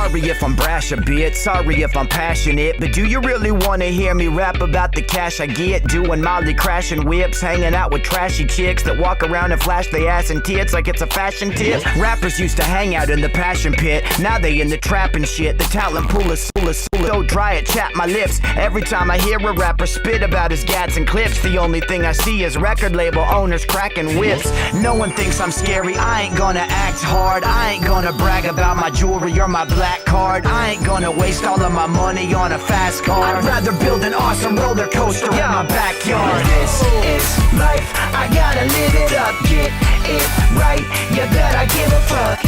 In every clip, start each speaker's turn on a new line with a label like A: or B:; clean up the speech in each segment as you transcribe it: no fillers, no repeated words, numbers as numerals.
A: Sorry if I'm brash a bit, sorry if I'm passionate, but do you really wanna hear me rap about the cash I get? Doing Molly crashing whips, hanging out with trashy chicks that walk around and flash their ass and tits like it's a fashion tip. Rappers used to hang out in the passion pit, now they in the trap and shit. The talent pool is so dry it chapped my lips. Every time I hear a rapper spit about his gats and clips, the only thing I see is record label owners cracking whips. No one thinks I'm scary, I ain't gonna act hard. I ain't gonna brag about my jewelry or my black card. I ain't gonna waste all of my money on a fast car. I'd rather build an awesome roller coaster in my backyard. This is life, I gotta live it up, get it right. You bet I give a fuck.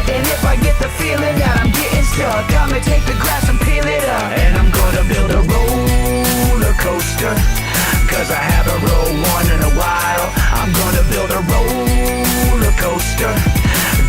A: And if I get the feeling that I'm getting stuck, I'ma take the grass and peel it up. And I'm gonna build a roller coaster, cause I haven't rode one in a while. I'm gonna build a roller coaster,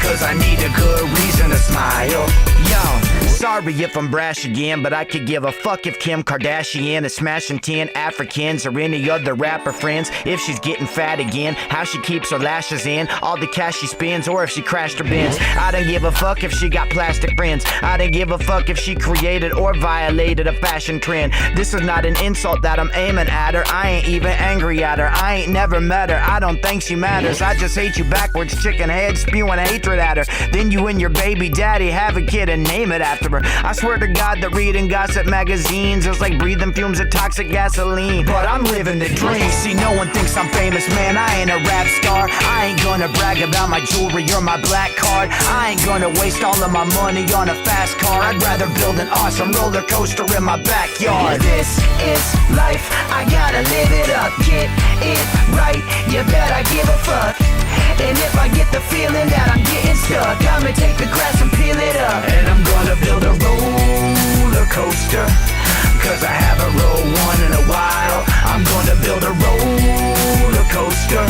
A: cause I need a good reason to smile. Yo, sorry if I'm brash again, but I could give a fuck if Kim Kardashian is smashing 10 Africans or any other rapper friends. If she's getting fat again, how she keeps her lashes in, all the cash she spends, or if she crashed her Benz. I don't give a fuck if she got plastic friends. I don't give a fuck if she created or violated a fashion trend. This is not an insult that I'm aiming at her. I ain't even angry at her. I ain't never met her. I don't think she matters. I just hate you backwards, chicken head, spewing hatred at her. Then you and your baby daddy have a kid and name it after her. I swear to God that reading gossip magazines is like breathing fumes of toxic gasoline. But I'm living the dream. See, no one thinks I'm famous, man. I ain't a rap star. I ain't gonna brag about my jewelry or my black card. I ain't gonna waste all of my money on a fast car. I'd rather build an awesome roller coaster in my backyard. This is life, I gotta live it up, get it right. You bet I give a fuck. And if I get the feeling that I'm getting stuck, I'ma take the grass and peel it up. And I'm gonna build a roller coaster, cause I haven't rode one in a while. I'm gonna build a roller coaster,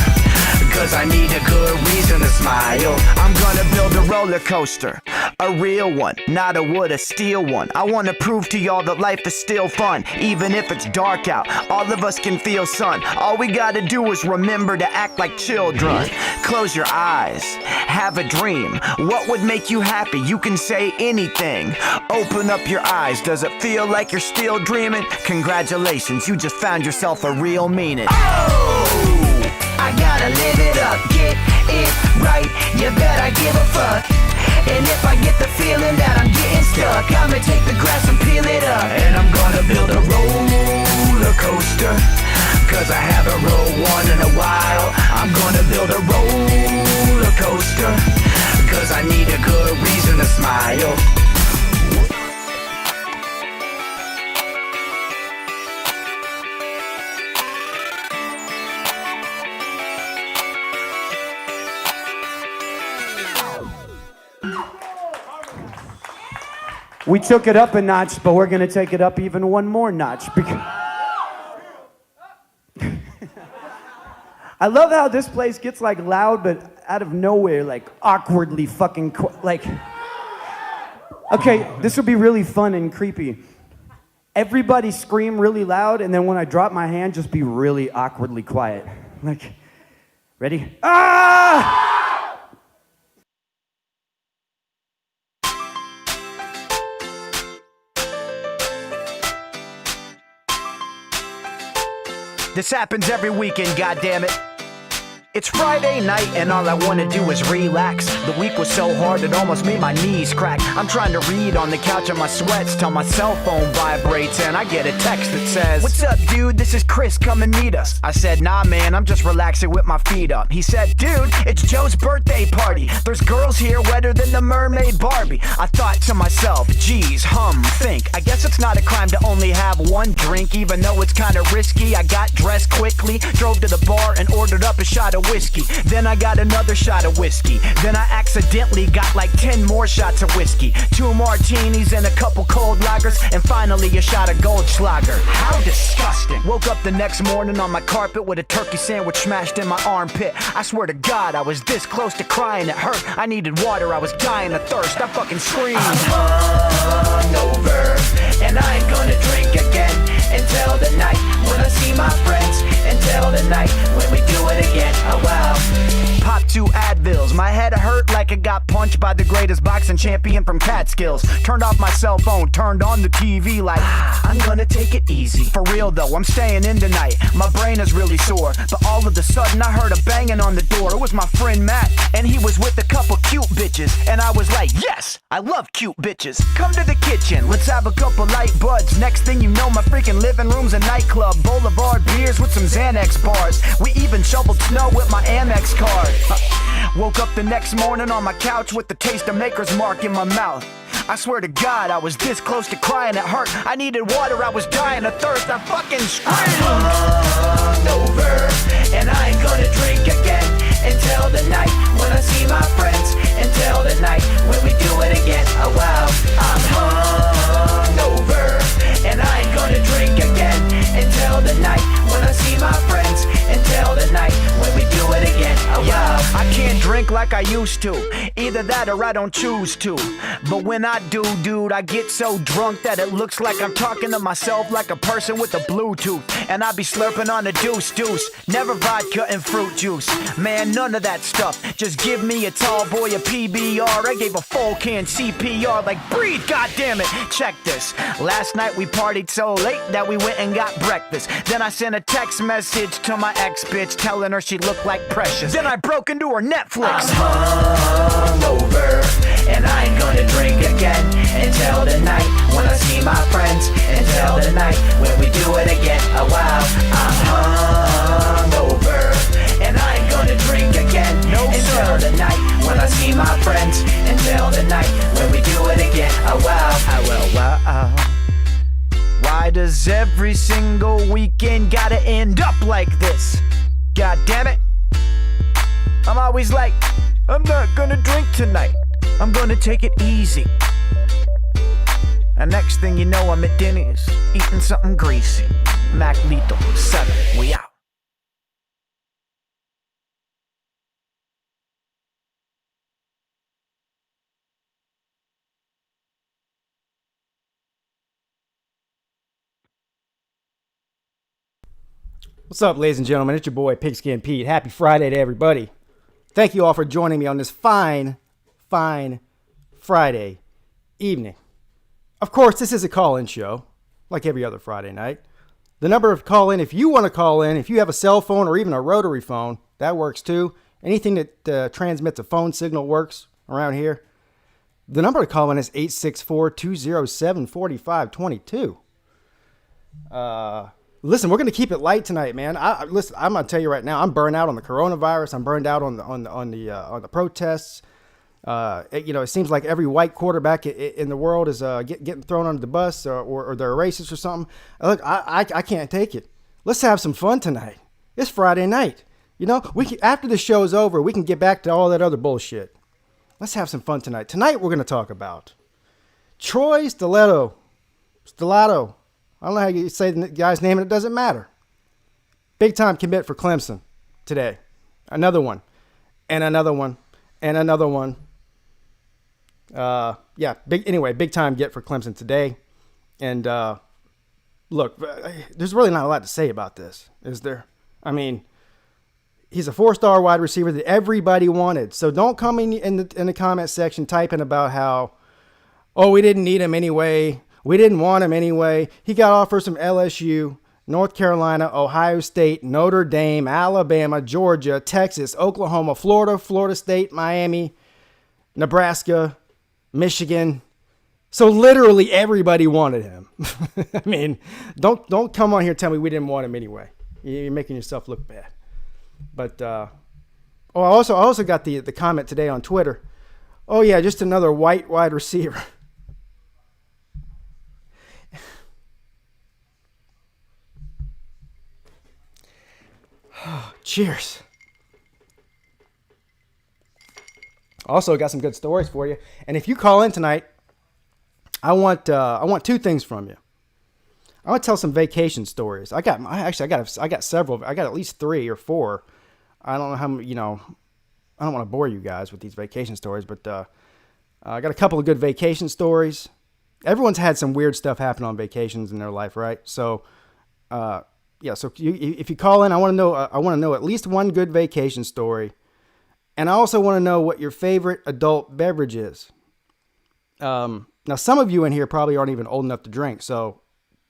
A: cause I need a good reason to smile. I'm gonna build a roller coaster, a real one, not a wood, a steel one. I wanna prove to y'all that life is still fun, even if it's dark out. All of us can feel sun. All we gotta do is remember to act like children. Close your eyes, have a dream. What would make you happy? You can say anything. Open up your eyes. Does it feel like you're still dreaming? Congratulations, you just found yourself a real meaning. Oh! I gotta live it up, get it right. You bet I give a fuck. And if I get the feeling that I'm getting stuck, I'ma take the grass and peel it up. And I'm gonna build a roller coaster, cause I haven't rode one in a while. I'm gonna build a roller coaster, cause I need a good reason to smile.
B: We took it up a notch, but we're going to take it up even one more notch. I love how this place gets like loud, but out of nowhere, like awkwardly fucking like. Okay, this will be really fun and creepy. Everybody scream really loud, and then when I drop my hand, just be really awkwardly quiet. Like, ready? Ah!
A: This happens every weekend, goddammit. It's Friday night and all I wanna do is relax. The week was so hard it almost made my knees crack. I'm trying to read on the couch in my sweats till my cell phone vibrates and I get a text that says, "What's up, dude? This is Chris, come and meet us." I said, "Nah, man, I'm just relaxing with my feet up." He said, "Dude, it's Joe's birthday party. There's girls here wetter than the mermaid Barbie." I thought to myself, geez, think. I guess it's not a crime to only have one drink, even though it's kinda risky. I got dressed quickly, drove to the bar and ordered up a shot of whiskey. Then I got another shot of whiskey. Then I accidentally got like 10 more shots of whiskey, 2 martinis and a couple cold lagers, and finally a shot of Goldschlager. How disgusting. Woke up the next morning on my carpet with a turkey sandwich smashed in my armpit. I swear to God, I was this close to crying, it hurt. I needed water, I was dying of thirst. I fucking screamed. I'm hungover, and I ain't gonna drink again until the night when I see my friends, until the night when we do it again. Oh wow. Pop 2 Advils, my head hurt like it got got punched by the greatest boxing champion from Catskills. Turned off my cell phone, turned on the TV like, I'm gonna take it easy. For real though, I'm staying in tonight. My brain is really sore, but all of a sudden I heard a banging on the door. It was my friend Matt, and he was with a couple cute bitches. And I was like, yes, I love cute bitches. Come to the kitchen, let's have a couple light buds. Next thing you know, my freaking living room's a nightclub. Boulevard beers with some Xanax bars. We even shoveled snow with my Amex card. Woke up the next morning on my couch with the taste of Maker's Mark in my mouth. I swear to God, I was this close to crying. It hurt. I needed water. I was dying of thirst. I fucking screamed. I'm hungover, and I ain't gonna drink again until the night when I see my friends. Until the night when we do it again. Oh wow. I'm hungover, and I ain't gonna drink again until the night when I see my friends. Until the night when we do it again. Oh wow. I can't drink like I used to. Either that or I don't choose to. But when I do, dude, I get so drunk that it looks like I'm talking to myself like a person with a Bluetooth. And I be slurping on a deuce. Never vodka and fruit juice. Man, none of that stuff. Just give me a tall boy a PBR. I gave a full can CPR like breathe, goddammit. Check this. Last night we partied so late that we went and got breakfast. Then I sent a text message to my ex-bitch telling her she looked like Precious. Then I broke into her Netflix. I'm hungover, and I ain't gonna drink again until the night when I see my friends. Until the night when we do it again. Oh wow. I'm hungover, and I ain't gonna drink again until the night when I see my friends. Until the night when we do it again. Oh wow. Oh well, wow. Why does every single weekend gotta end up like this? God damn it. I'm always like, I'm not gonna drink tonight. I'm gonna take it easy. And next thing you know, I'm at Denny's, eating something greasy. Mac Lethal, 7, we out.
C: What's up, ladies and gentlemen? It's your boy, Pigskin Pete. Happy Friday to everybody. Thank you all for joining me on this fine Friday evening. Of course, this is a call-in show, like every other Friday night. The number of call-in, if you want to call in, if you have a cell phone or even a rotary phone, that works too. Anything that transmits a phone signal works around here. The number to call in is 864-207-4522. Listen, we're going to keep it light tonight, man. I'm going to tell you right now, I'm burned out on the coronavirus. I'm burned out on the protests. It seems like every white quarterback in the world is getting thrown under the bus or they're racist or something. Look, I can't take it. Let's have some fun tonight. It's Friday night. After the show's over, we can get back to all that other bullshit. Let's have some fun tonight. Tonight, we're going to talk about Troy Stellato. I don't know how you say the guy's name, and it doesn't matter. Big time commit for Clemson today. Another one. And another one. And another one. Big time get for Clemson today. And look, there's really not a lot to say about this, is there? I mean, he's a 4-star wide receiver that everybody wanted. So don't come in the comment section typing about how, we didn't need him anyway. We didn't want him anyway. He got offers from LSU, North Carolina, Ohio State, Notre Dame, Alabama, Georgia, Texas, Oklahoma, Florida, Florida State, Miami, Nebraska, Michigan. So literally everybody wanted him. I mean, don't come on here and tell me we didn't want him anyway. You're making yourself look bad. But I also got the comment today on Twitter. Oh yeah, just another white wide receiver. Cheers. Also got some good stories for you. And if you call in tonight, I want 2 things from you. I want to tell some vacation stories. I got several. I got at least 3 or 4. I don't know how, I don't want to bore you guys with these vacation stories, but I got a couple of good vacation stories. Everyone's had some weird stuff happen on vacations in their life, right? So, if you call in, I want to know at least one good vacation story, And I also want to know what your favorite adult beverage is. Now, some of you in here probably aren't even old enough to drink, so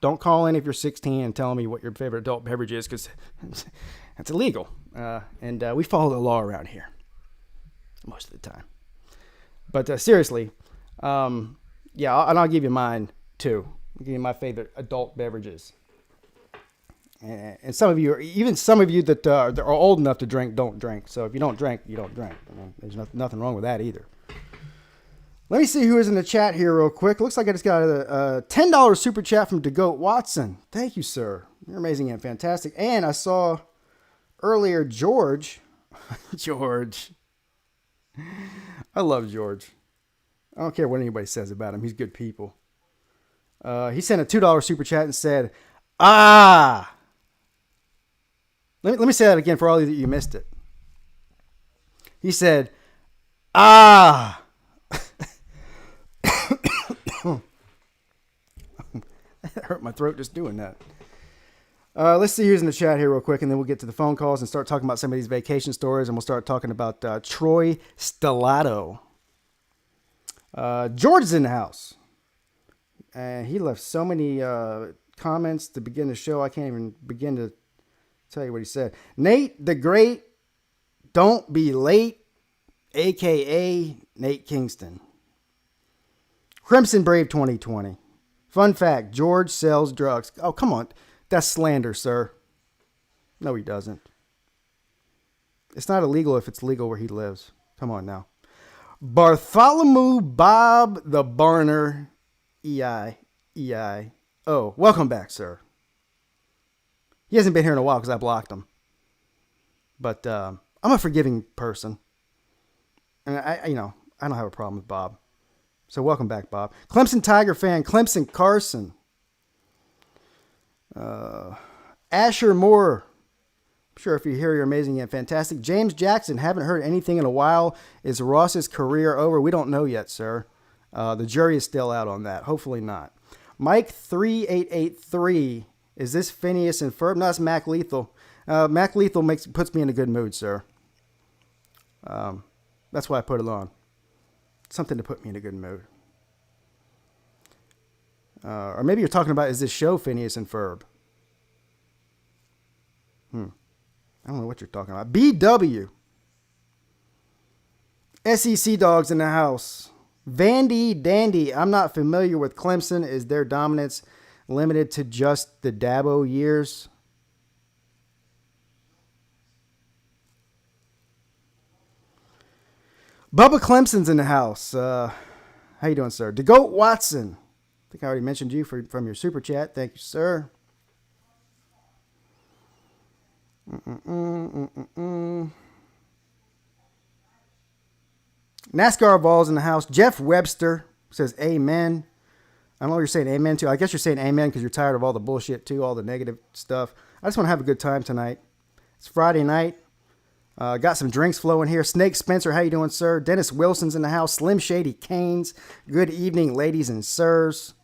C: don't call in if you're 16 and tell me what your favorite adult beverage is, because that's illegal. And we follow the law around here most of the time. But seriously, yeah, and I'll give you mine too. I'll give you my favorite adult beverages. And some of you, even some of you that are old enough to drink, don't drink. So if you don't drink, you don't drink. I mean, there's nothing wrong with that either. Let me see who is in the chat here real quick. Looks like I just got a $10 super chat from DeGoat Watson. Thank you, sir. You're amazing and fantastic. And I saw earlier George. George. I love George. I don't care what anybody says about him. He's good people. He sent a $2 super chat and said, ah. Let me say that again for all of you that you missed it. He said, ah. That hurt my throat just doing that. Let's see who's in the chat here real quick, and then we'll get to the phone calls and start talking about some of these vacation stories, and we'll start talking about Troy Stellato. George is in the house. And he left so many comments to begin the show, I can't even begin to tell you what he said. Nate the Great, don't be late, a.k.a. Nate Kingston. Crimson Brave 2020. Fun fact, George sells drugs. Oh, come on. That's slander, sir. No, he doesn't. It's not illegal if it's legal where he lives. Come on now. Bartholomew Bob the Barner, EI. Oh, welcome back, sir. He hasn't been here in a while because I blocked him. But I'm a forgiving person. And I don't have a problem with Bob. So welcome back, Bob. Clemson Tiger fan, Clemson Carson. Asher Moore. I'm sure if you hear, you're amazing and fantastic. James Jackson, haven't heard anything in a while. Is Ross's career over? We don't know yet, sir. The jury is still out on that. Hopefully not. Mike 3883. Is this Phineas and Ferb? No, that's Mac Lethal. Mac Lethal puts me in a good mood, sir. That's why I put it on. Something to put me in a good mood. Or maybe you're talking about, is this show Phineas and Ferb? I don't know what you're talking about. BW. SEC dogs in the house. Vandy Dandy. I'm not familiar with Clemson. Is their dominance limited to just the Dabo years? Bubba Clemson's in the house. How you doing, sir? DeGoat Watson. I think I already mentioned you from your super chat. Thank you, sir. NASCAR Balls in the house. Jeff Webster says amen. I don't know what you're saying amen to. I guess you're saying amen because you're tired of all the bullshit too, all the negative stuff. I just want to have a good time tonight. It's Friday night. Got some drinks flowing here. Snake Spencer, how you doing, sir? Dennis Wilson's in the house. Slim Shady Canes. Good evening, ladies and sirs.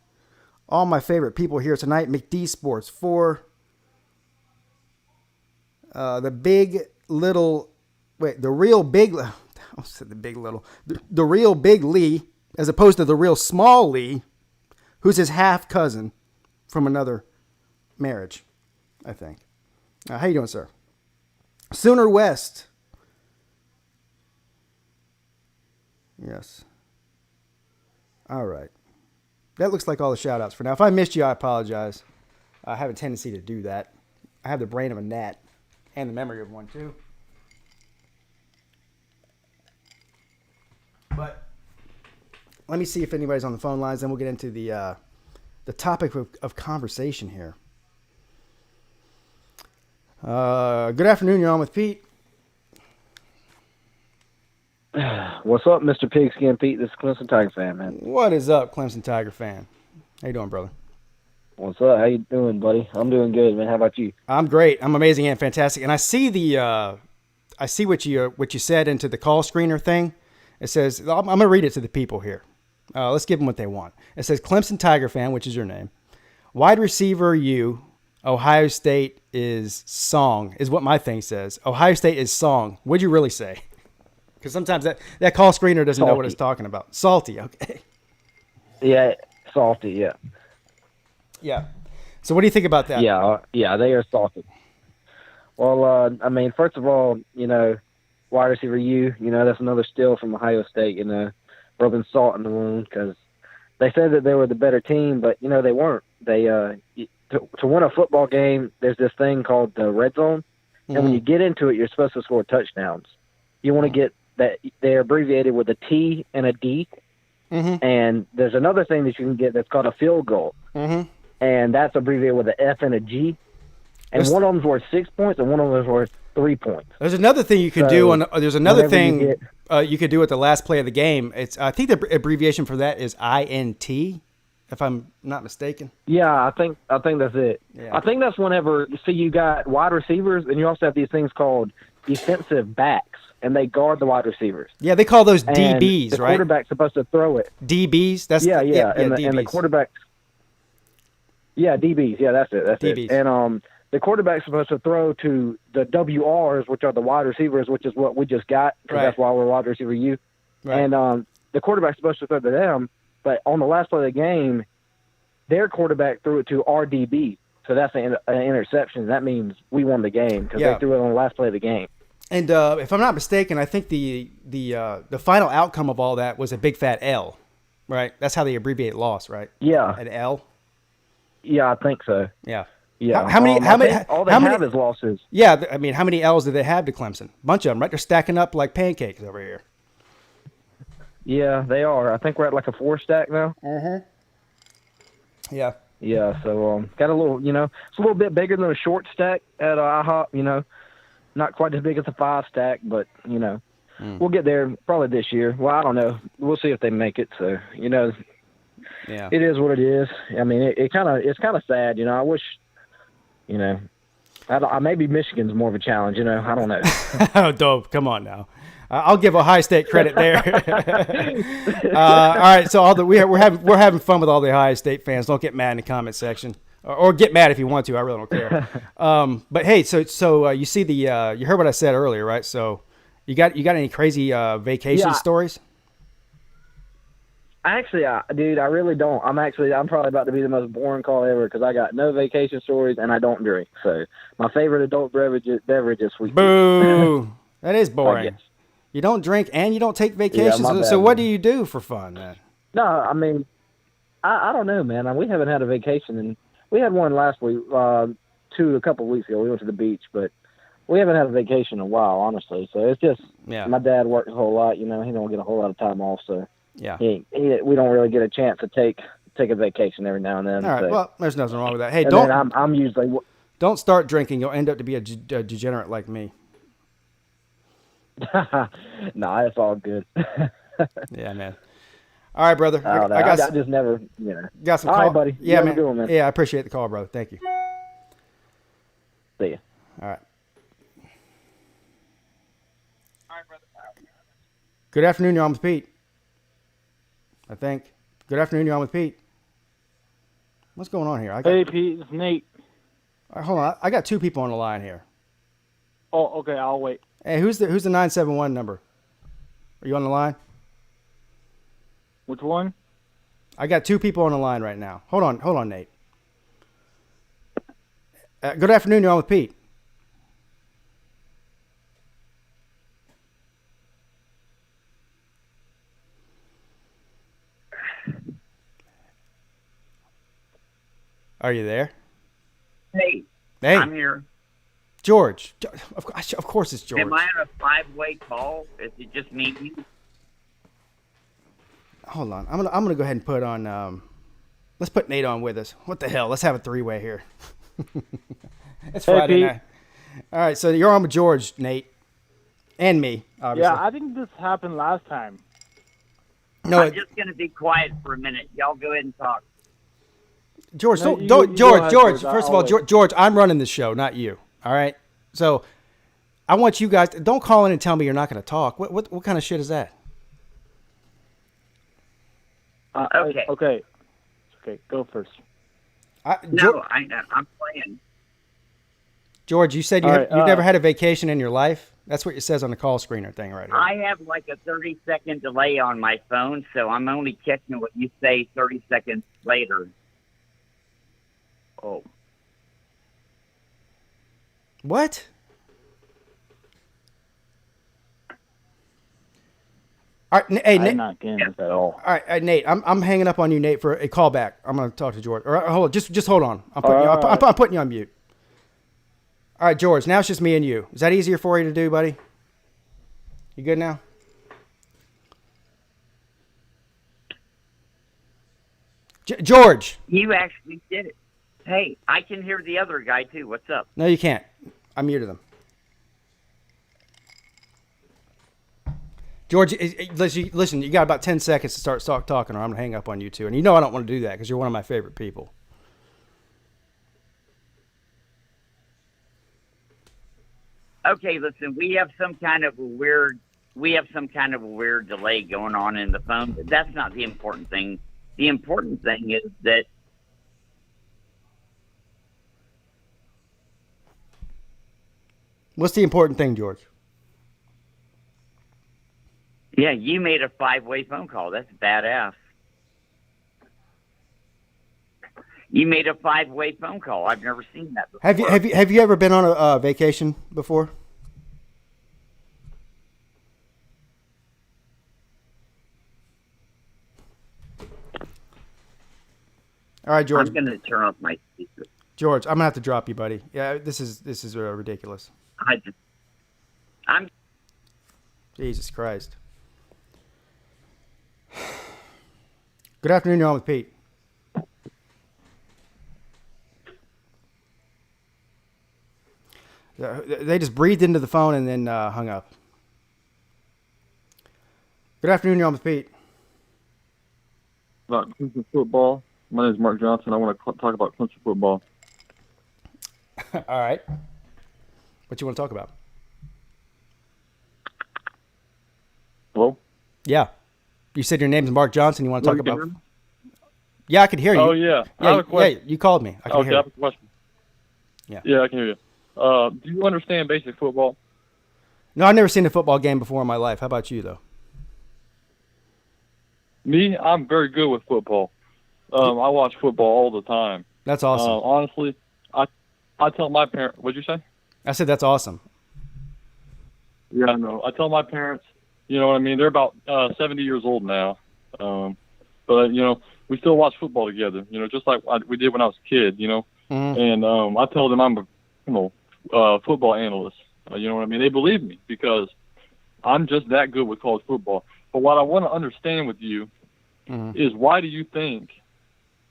C: All my favorite people here tonight. McD Sports 4. The real big... I said the big little. The real Big Lee, as opposed to the real small Lee, who's his half cousin from another marriage, I think. How you doing, sir? Sooner West. Yes. All right. That looks like all the shout outs for now. If I missed you, I apologize. I have a tendency to do that. I have the brain of a gnat and the memory of one too. But let me see if anybody's on the phone lines, then we'll get into the topic of conversation here. Good afternoon. You're on with Pete.
D: What's up, Mr. Pigskin Pete? This is Clemson Tiger fan, man.
C: What is up, Clemson Tiger fan? How you doing, brother?
D: What's up? How you doing, buddy? I'm doing good, man. How about you?
C: I'm great. I'm amazing and fantastic. And I see what you said into the call screener thing. It says, I'm going to read it to the people here. Let's give them what they want. It says, Clemson Tiger fan, which is your name. Wide receiver, you. Ohio State is song, is what my thing says. Ohio State is song. What'd you really say? Because sometimes that call screener doesn't know what
D: Salty.
C: it's talking about. Salty, okay.
D: Yeah, salty. Yeah,
C: Yeah. So what do you think about that?
D: yeah, they are salty. Well, I mean, first of all, wide receiver that's another steal from Ohio State. Rubbing salt in the wound because they said that they were the better team, but they weren't. They to win a football game, there's this thing called the red zone, and when you get into it, you're supposed to score touchdowns. You want to get that. They're abbreviated with a T and a D, and there's another thing that you can get that's called a field goal, and that's abbreviated with an F and a G. And one of them's worth 6 points, and one of them's worth 3 points.
C: There's another thing you can do. There's another thing you could do at the last play of the game. I think the abbreviation for that is INT, if I'm not mistaken.
D: Yeah, I think that's it.
C: Yeah.
D: I think that's whenever you got wide receivers, and you also have these things called defensive backs, and they guard the wide receivers.
C: Yeah, they call those
D: And
C: DBs,
D: the
C: right?
D: quarterback's supposed to throw it.
C: DBs. That's
D: Yeah, and
C: DBs.
D: the quarterback. Yeah, DBs. Yeah, that's it. That's
C: DBs.
D: it. And the quarterback's supposed to throw to the WRs, which are the wide receivers, which is what we just got, because that's why we're wide receiver U.
C: Right.
D: And the quarterback's supposed to throw to them, but on the last play of the game, their quarterback threw it to our DB. So that's an interception. That means we won the game because they threw it on the last play of the game.
C: And if I'm not mistaken, I think the final outcome of all that was a big fat L, right? That's how they abbreviate loss, right?
D: Yeah.
C: An L.
D: Yeah, I think so.
C: Yeah.
D: Yeah.
C: How many?
D: All they
C: how
D: have
C: many
D: is losses.
C: Yeah, I mean, how many L's do they have to Clemson? Bunch of them, right? They're stacking up like pancakes over here.
D: Yeah, they are. I think we're at like a 4 stack now.
C: Yeah.
D: Yeah, so got a little, it's a little bit bigger than a short stack at IHOP, not quite as big as a 5 stack, but, we'll get there probably this year. Well, I don't know. We'll see if they make it. So,
C: Yeah.
D: it is what it is. I mean, it's kind of sad, I wish, maybe Michigan's more of a challenge, I don't know.
C: Oh, dope. Come on now. I'll give Ohio State credit there. All right, so we're having fun with all the Ohio State fans. Don't get mad in the comment section, or get mad if you want to. I really don't care. But hey, so you see you heard what I said earlier, right? So you got any crazy vacation stories?
D: Actually, dude, I really don't. I'm probably about to be the most boring call ever because I got no vacation stories and I don't drink. So my favorite adult beverage is sweet tea.
C: Boo! That is
D: I
C: boring.
D: guess.
C: You don't drink and you don't take vacations.
D: my bad,
C: So what do
D: man.
C: you do for fun, man?
D: No, I mean, I don't know, man. We haven't had a vacation, and we had one last week, a couple of weeks ago. We went to the beach, but we haven't had a vacation in a while, honestly. So it's just my dad works a whole lot. He don't get a whole lot of time off, so
C: Yeah.
D: we don't really get a chance to take a vacation every now and then.
C: All right.
D: So.
C: Well, there's nothing wrong with that. Hey,
D: And
C: don't
D: then I'm usually
C: don't start drinking. You'll end up to be a degenerate like me.
D: nah, it's all good.
C: Yeah, man. All right, brother.
D: I just never,
C: got some
D: all
C: call.
D: right, buddy.
C: Yeah,
D: You have a
C: man.
D: good one, man.
C: Yeah, I appreciate the call, brother. Thank you.
D: See ya.
C: All right. Good afternoon, you're on with Pete. I think. Good afternoon, you're on with Pete. What's going on here?
E: Hey, Pete, it's Nate.
C: All right, hold on. I got 2 people on the line here.
E: Oh, okay, I'll wait.
C: Hey, who's the 971 number? Are you on the line?
E: Which one?
C: I got 2 people on the line right now. Hold on, Nate. Good afternoon, you're on with Pete. Are you there?
F: Hey,
C: Hey,
F: I'm here.
C: George. Of course it's George.
F: Am I on a 5-way call? Is it just me and you?
C: Hold on. I'm gonna go ahead and put on. Let's put Nate on with us. What the hell? Let's have a 3-way here. It's Friday
E: Pete.
C: night. All right, so you're on with George, Nate, and me, obviously.
E: Yeah, I think this happened last time.
C: No,
F: I'm just going to be quiet for a minute. Y'all go ahead and talk.
C: George,
E: No,
C: don't,
E: you
C: don't
E: go
C: George,
E: ahead,
C: George.
E: George.
C: First of
E: I'll
C: all,
E: wait.
C: George, I'm running the show, not you. All right. So, I want you guys. Don't call in and tell me you're not going to talk. What kind of shit is that?
F: Okay.
E: Okay, go first.
F: No, I'm playing.
C: George, you said
E: All right,
C: you've never had a vacation in your life. That's what it says on the call screener thing right here.
F: I have like a 30-second delay on my phone, so I'm only catching what you say 30 seconds later. Oh.
C: What? All right, hey,
E: I'm
C: Nate.
E: not getting this at all.
C: All right, Nate. I'm hanging up on you, Nate, for a call back. I'm going to talk to George. Or hold on, just hold on. I'm putting you on mute. All right, George. Now it's just me and you. Is that easier for you to do, buddy? You good now? George.
F: You actually did it. Hey, I can hear the other guy too. What's up?
C: No, you can't. I muted him. George, listen, you got about 10 seconds to start talking, or I'm going to hang up on you too. And you know I don't want to do that because you're one of my favorite people.
F: Okay, listen, we have some kind of a weird delay going on in the phone, but that's not the important thing. The important thing is that
C: What's the important thing, George?
F: yeah, you made a 5-way phone call. That's badass. You made a 5-way phone call. I've never seen that before.
C: Have you ever been on a vacation before? All right, George.
F: I'm going to turn off my speaker.
C: George, I'm gonna have to drop you, buddy. Yeah, this is ridiculous.
F: I'm
C: Jesus Christ. Good afternoon, you're on with Pete. They just breathed into the phone and then hung up. Good afternoon, you're on with Pete.
G: About Clemson football. My name is Mark Johnson. I want to talk about Clemson football.
C: All right. What you want to talk about?
G: Hello?
C: Yeah. You said your name's Mark Johnson. You want to talk
G: You can
C: about?
G: hear me?
C: Yeah, I could hear you.
G: Oh, yeah. I have a question.
C: Yeah, you called me. I can
G: Okay,
C: hear
G: I have
C: you.
G: a question.
C: Yeah.
G: Yeah, I can hear you. Do you understand basic football?
C: No, I've never seen a football game before in my life. How about you, though?
G: Me, I'm very good with football. I watch football all the time.
C: That's awesome.
G: Honestly, I tell my parents. What'd you say?
C: I said that's awesome.
G: Yeah, I know. I tell my parents. You know what I mean? They're about 70 years old now. But you know, we still watch football together. You know, just like we did when I was a kid. You know, and I tell them I'm a football analyst. You know what I mean? They believe me because I'm just that good with college football. But what I want to understand with you is why do you think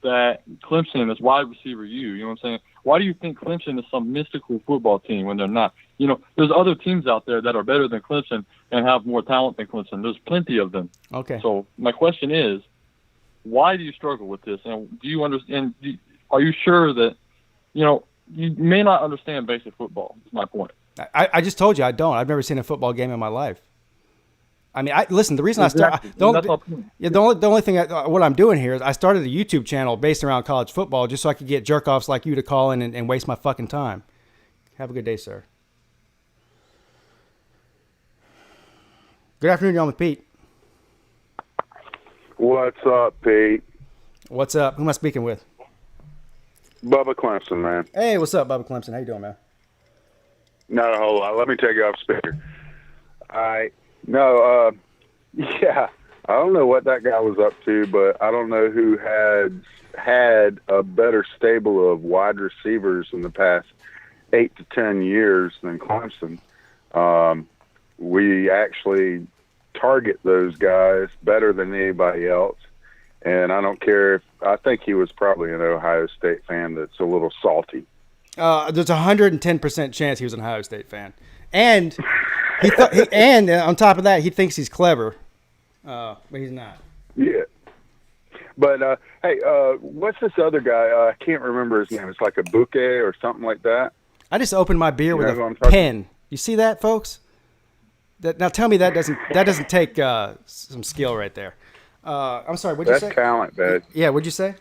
G: that Clemson is wide receiver you know what I'm saying? Why do you think Clemson is some mystical football team when they're not? You know, there's other teams out there that are better than Clemson and have more talent than Clemson. There's plenty of them.
C: Okay.
G: So my question is, why do you struggle with this? And do you understand? Are you sure that, you know, you may not understand basic football? Is my point.
C: I just told you I don't. I've never seen a football game in my life. I mean, listen. The reason I started the only thing what I'm doing here is I started a YouTube channel based around college football just so I could get jerk offs like you to call in and waste my fucking time. Have a good day, sir. Good afternoon, you're on with Pete.
H: What's up, Pete?
C: What's up? Who am I speaking with?
H: Bubba Clemson, man.
C: Hey, what's up, Bubba Clemson? How you doing, man?
H: Not a whole lot. Let me take you off speaker. All right. No, yeah, I don't know what that guy was up to, but I don't know who had a better stable of wide receivers in the past 8 to 10 years than Clemson. We actually target those guys better than anybody else. And I don't care if I think he was probably an Ohio State fan that's a little salty.
C: There's a 110% chance he was an Ohio State fan, and and on top of that, he thinks he's clever, but he's not.
H: Yeah. But hey, what's this other guy? I can't remember his name. It's like a bouquet or something like that.
C: I just opened my beer with a pen. You see that, folks? Now tell me that doesn't take some skill right there. I'm sorry. What'd you say?
H: That's talent, man.
C: Yeah. What'd you say?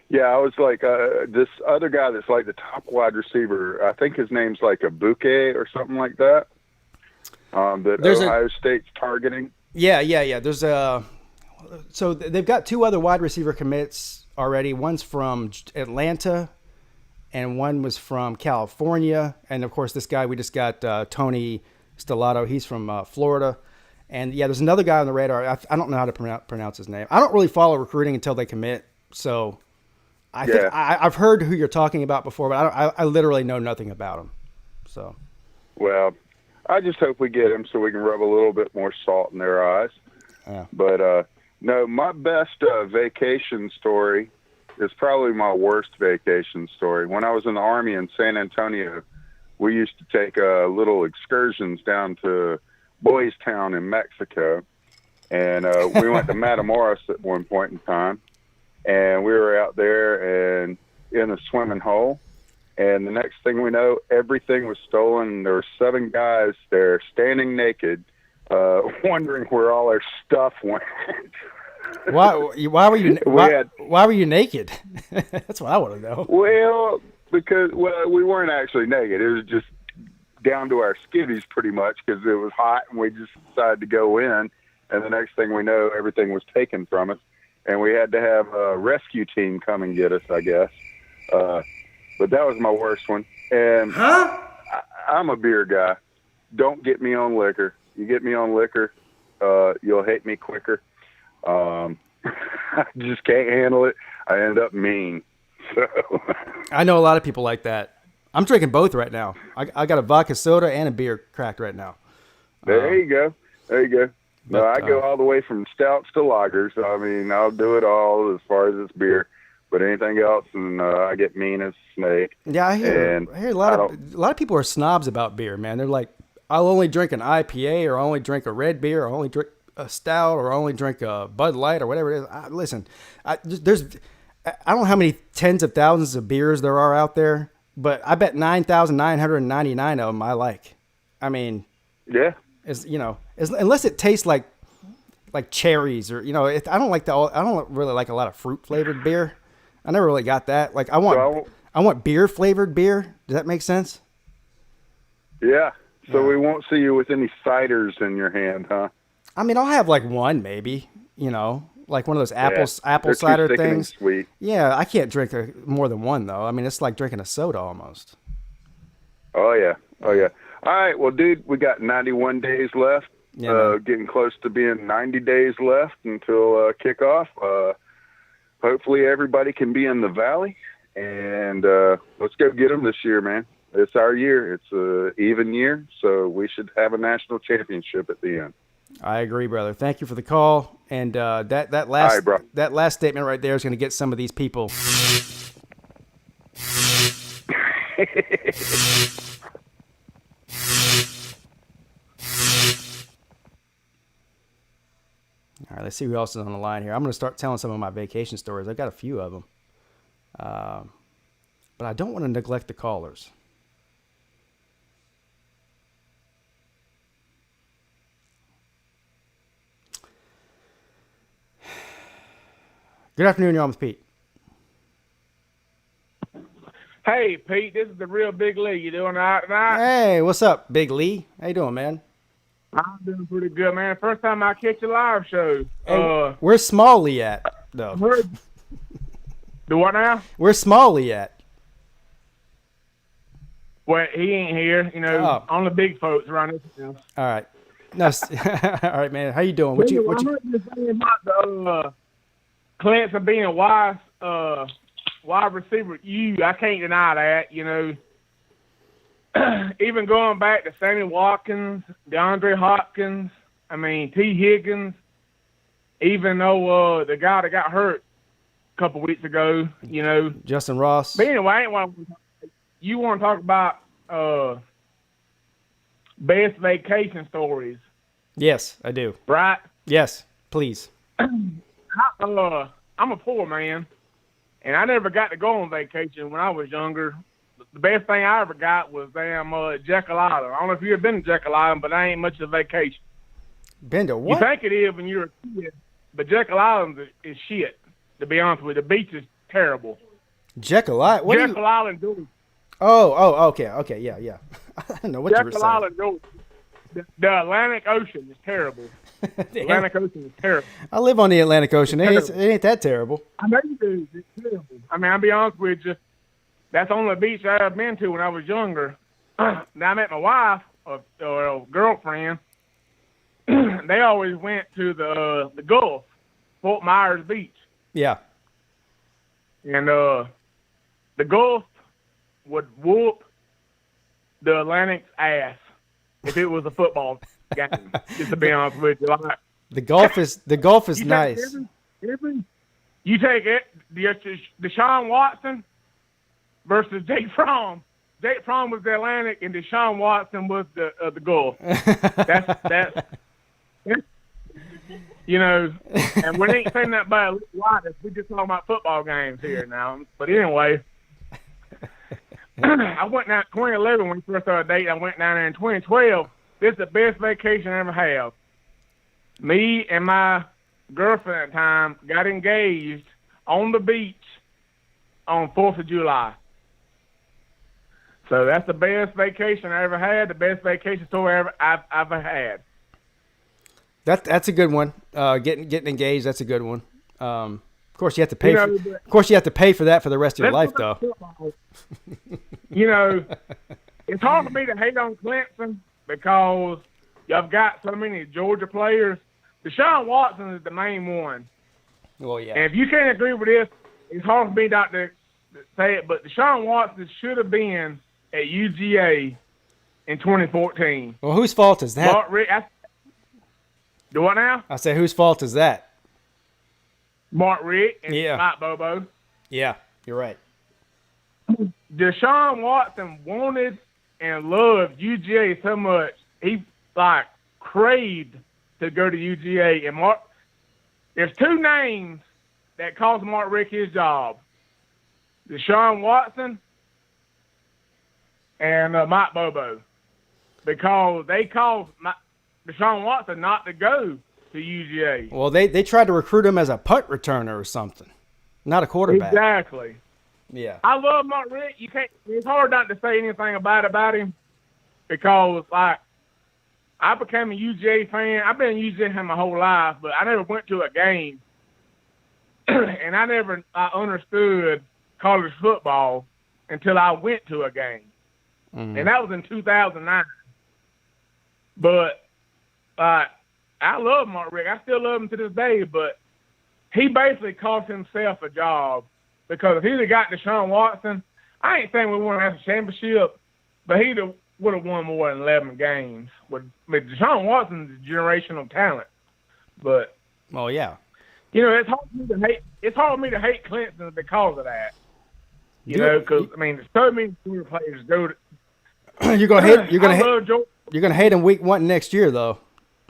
H: Yeah, I was like, this other guy that's like the top wide receiver, I think his name's like a Bouquet or something like that, that Ohio State's targeting.
C: Yeah. There's so they've got two other wide receiver commits already. One's from Atlanta, and one was from California. And, of course, this guy we just got, Tony Stellato, he's from Florida. And, yeah, there's another guy on the radar. I don't know how to pronounce his name. I don't really follow recruiting until they commit, so I think I've heard who you're talking about before, but I literally know nothing about him. So,
H: well, I just hope we get him so we can rub a little bit more salt in their eyes.
C: Yeah.
H: But no, my best vacation story is probably my worst vacation story. When I was in the Army in San Antonio, we used to take little excursions down to Boys Town in Mexico, and we went to Matamoros at one point in time, and we were out there and in a swimming hole, and the next thing we know, everything was stolen. There were 7 guys there standing naked, wondering where all our stuff went.
C: Why were you naked? That's what I want to know.
H: Well, because we weren't actually naked. It was just down to our skivvies pretty much because it was hot, and we just decided to go in, and the next thing we know, everything was taken from us, and we had to have a rescue team come and get us, I guess. But that was my worst one. And I'm a beer guy. Don't get me on liquor. You get me on liquor, you'll hate me quicker. I just can't handle it. I end up mean. So.
C: I know a lot of people like that. I'm drinking both right now. I got a vodka soda and a beer cracked right now.
H: There you go. No, I go all the way from stouts to lagers. I mean, I'll do it all as far as this beer, but anything else, and I get mean as a snake.
C: Yeah, I hear a lot of people are snobs about beer, man. They're like, I'll only drink an IPA, or I'll only drink a red beer, or I'll only drink a stout, or I'll only drink a Bud Light, or whatever it is. Listen, I don't know how many tens of thousands of beers there are out there, but I bet 9,999 of them I like. I mean,
H: yeah,
C: unless it tastes like cherries, or I don't really like a lot of fruit flavored beer. I never really got that. Like I want beer flavored beer. Does that make sense?
H: Yeah. So we won't see you with any ciders in your hand, huh?
C: I mean, I'll have like one maybe. Like one of those apple cider things.
H: Sweet.
C: Yeah, I can't drink more than one though. I mean, it's like drinking a soda almost.
H: Oh yeah. All right, well, dude, we got 91 days left.
C: Yeah,
H: getting close to being 90 days left until kickoff. Hopefully, everybody can be in the Valley, and let's go get them this year, man. It's our year. It's an even year, so we should have a national championship at the end.
C: I agree, brother. Thank you for the call. And that last statement right there is going to get some of these people. All right, let's see who else is on the line here. I'm going to start telling some of my vacation stories. I've got a few of them. But I don't want to neglect the callers. Good afternoon, you're on with Pete.
I: Hey, Pete, this is the real Big Lee. You doing all right tonight?
C: Hey, what's up, Big Lee? How you doing, man?
I: I'm doing pretty good, man. First time I catch a live show.
C: Hey, where's Small Lee at, though?
I: The what now?
C: Where's Small Lee at?
I: Well, he ain't here. Only big folks around this house.
C: All right. No, all right, man. How you doing? What you?
I: I heard this thing about the Clemson being wide receiver. I can't deny that. Even going back to Sammy Watkins, DeAndre Hopkins, T. Higgins, even though the guy that got hurt a couple weeks ago,
C: Justin Ross.
I: But anyway, you want to talk about best vacation stories?
C: Yes, I do.
I: Right?
C: Yes, please.
I: I'm a poor man, and I never got to go on vacation when I was younger. The best thing I ever got was damn Jekyll Island. I don't know if you've ever been to Jekyll Island, but I ain't much of a vacation.
C: Been to what?
I: You think it is when you're a kid, but Jekyll Island is shit, to be honest with you. The beach is terrible.
C: Jekyll Island. What
I: Jekyll Island, Georgia.
C: Okay, yeah. I don't know what you were
I: Jekyll
C: saying.
I: Island, Georgia. The Atlantic Ocean is terrible. The Atlantic Ocean is terrible.
C: I live on the Atlantic Ocean. It ain't that terrible.
I: I know you do. It's terrible. I mean, I'll be honest with you. That's the only beach I've been to when I was younger. Now I met my wife or girlfriend. They always went to the Gulf, Fort Myers Beach.
C: Yeah.
I: And the Gulf would whoop the Atlantic's ass if it was a football game. Just to be honest with you, like
C: the Gulf is nice.
I: You take it, Deshaun Watson versus Jake Fromm. Jake Fromm was the Atlantic, and Deshaun Watson was the Gulf. That's you know, and we ain't saying that by a lot. We just talking about football games here now. But anyway, I went down 2011 when we first started dating. I went down there in 2012. This is the best vacation I ever have. Me and my girlfriend at the time got engaged on the beach on 4th of July. So that's the best vacation I ever had, the best vacation story I've ever had. That's
C: a good one. Getting engaged, that's a good one. Of course, you have to pay. Of course, you have to pay for that for the rest of your life, though.
I: You know, it's hard for me to hate on Clemson because y'all got so many Georgia players. Deshaun Watson is the main one.
C: Well, yeah.
I: And if you can't agree with this, it's hard for me not to say it, but Deshaun Watson should have been at UGA in 2014.
C: Well, whose fault is that?
I: Do what now?
C: I say, whose fault is that?
I: Mark Richt and Mike Bobo.
C: Yeah, you're right.
I: Deshaun Watson wanted and loved UGA so much, he craved to go to UGA. And there's two names that cost Mark Richt his job: Deshaun Watson and Mike Bobo, because they caused Deshaun Watson not to go to UGA.
C: Well, they tried to recruit him as a punt returner or something, not a quarterback.
I: Exactly.
C: Yeah.
I: I love Mark Richt. It's hard not to say anything about him because I became a UGA fan. I've been a UGA fan my whole life, but I never went to a game, and I never understood college football until I went to a game, and that was in 2009. But I love Mark Richt. I still love him to this day, but he basically cost himself a job because if he'd have got Deshaun Watson, I ain't saying we won a championship, but he would have won more than 11 games. Deshaun Watson's a generational talent, but
C: yeah,
I: you know it's hard for me to hate. It's hard for me to hate Clemson because of that. You know, because I mean, there's so many Georgia players go to.
C: You're gonna hate him week 1 next year, though.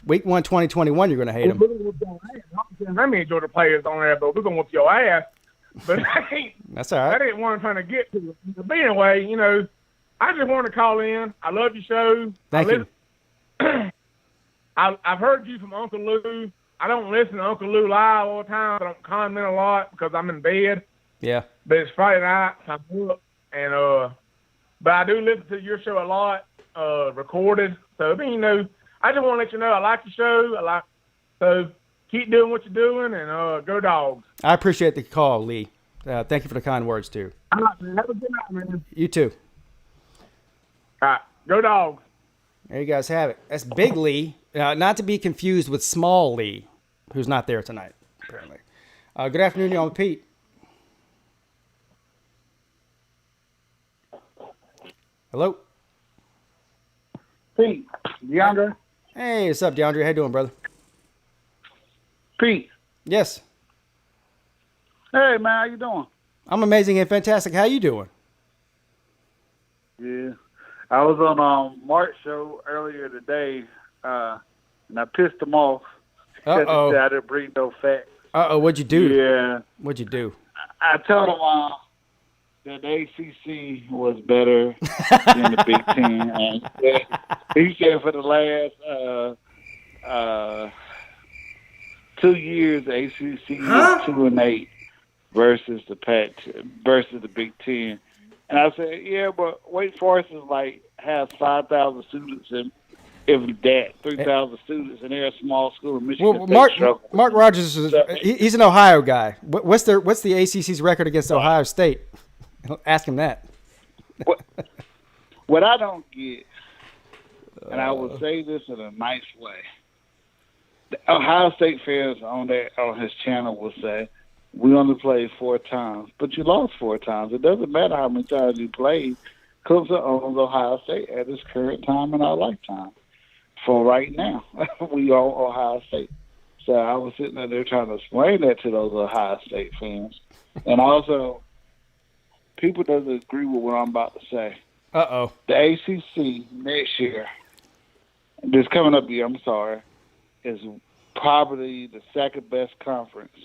C: Week 1, 2021, you're gonna hate him.
I: How many Georgia players on there, but we're gonna whoop your ass. But
C: that's all right.
I: That ain't what I'm trying to get to. But anyway, you know, I just want to call in. I love your show.
C: Thank you.
I: I've heard you from Uncle Lou. I don't listen to Uncle Lou live all the time. I don't comment a lot because I'm in bed.
C: Yeah.
I: But it's Friday night, so I'm up, and but I do listen to your show a lot, recorded. So I mean, you know, I just want to let you know I like your show. So keep doing what you're doing, and go Dogs.
C: I appreciate the call, Lee. Thank you for the kind words too.
I: All right, man. Have a good night, man.
C: You too.
I: All right, go Dogs.
C: There you guys have it. That's Big Lee, not to be confused with Small Lee, who's not there tonight, apparently. Good afternoon, y'all. I'm Pete. Hello?
J: Pete, DeAndre.
C: Hey, what's up, DeAndre? How you doing, brother?
J: Pete.
C: Yes.
J: Hey, man, how you doing?
C: I'm amazing and fantastic. How you doing?
J: Yeah. I was on Mark's show earlier today, and I pissed him off.
C: Uh-oh.
J: I didn't bring no facts.
C: Uh-oh, what'd you do?
J: Yeah.
C: What'd you do?
J: I told him that the ACC was better than the Big Ten. And he said for the last 2 years, the ACC is 2-8. versus the versus the Big Ten. And I said, yeah, but Wake Forest has 5,000 students and if that 3,000 students, and they're a small school in Michigan.
C: Well, Mark Rogers he's an Ohio guy. What's the ACC's record against Ohio State? Ask him that.
J: What I don't get, and I will say this in a nice way, the Ohio State fans on his channel will say, we only played 4 times, but you lost 4 times. It doesn't matter how many times you played. Clemson owns Ohio State at this current time in our lifetime. For right now, we own Ohio State. So I was sitting there trying to explain that to those Ohio State fans. And also, people doesn't agree with what I'm about to say.
C: Uh-oh.
J: The ACC next year, this coming up year, is probably the second best conference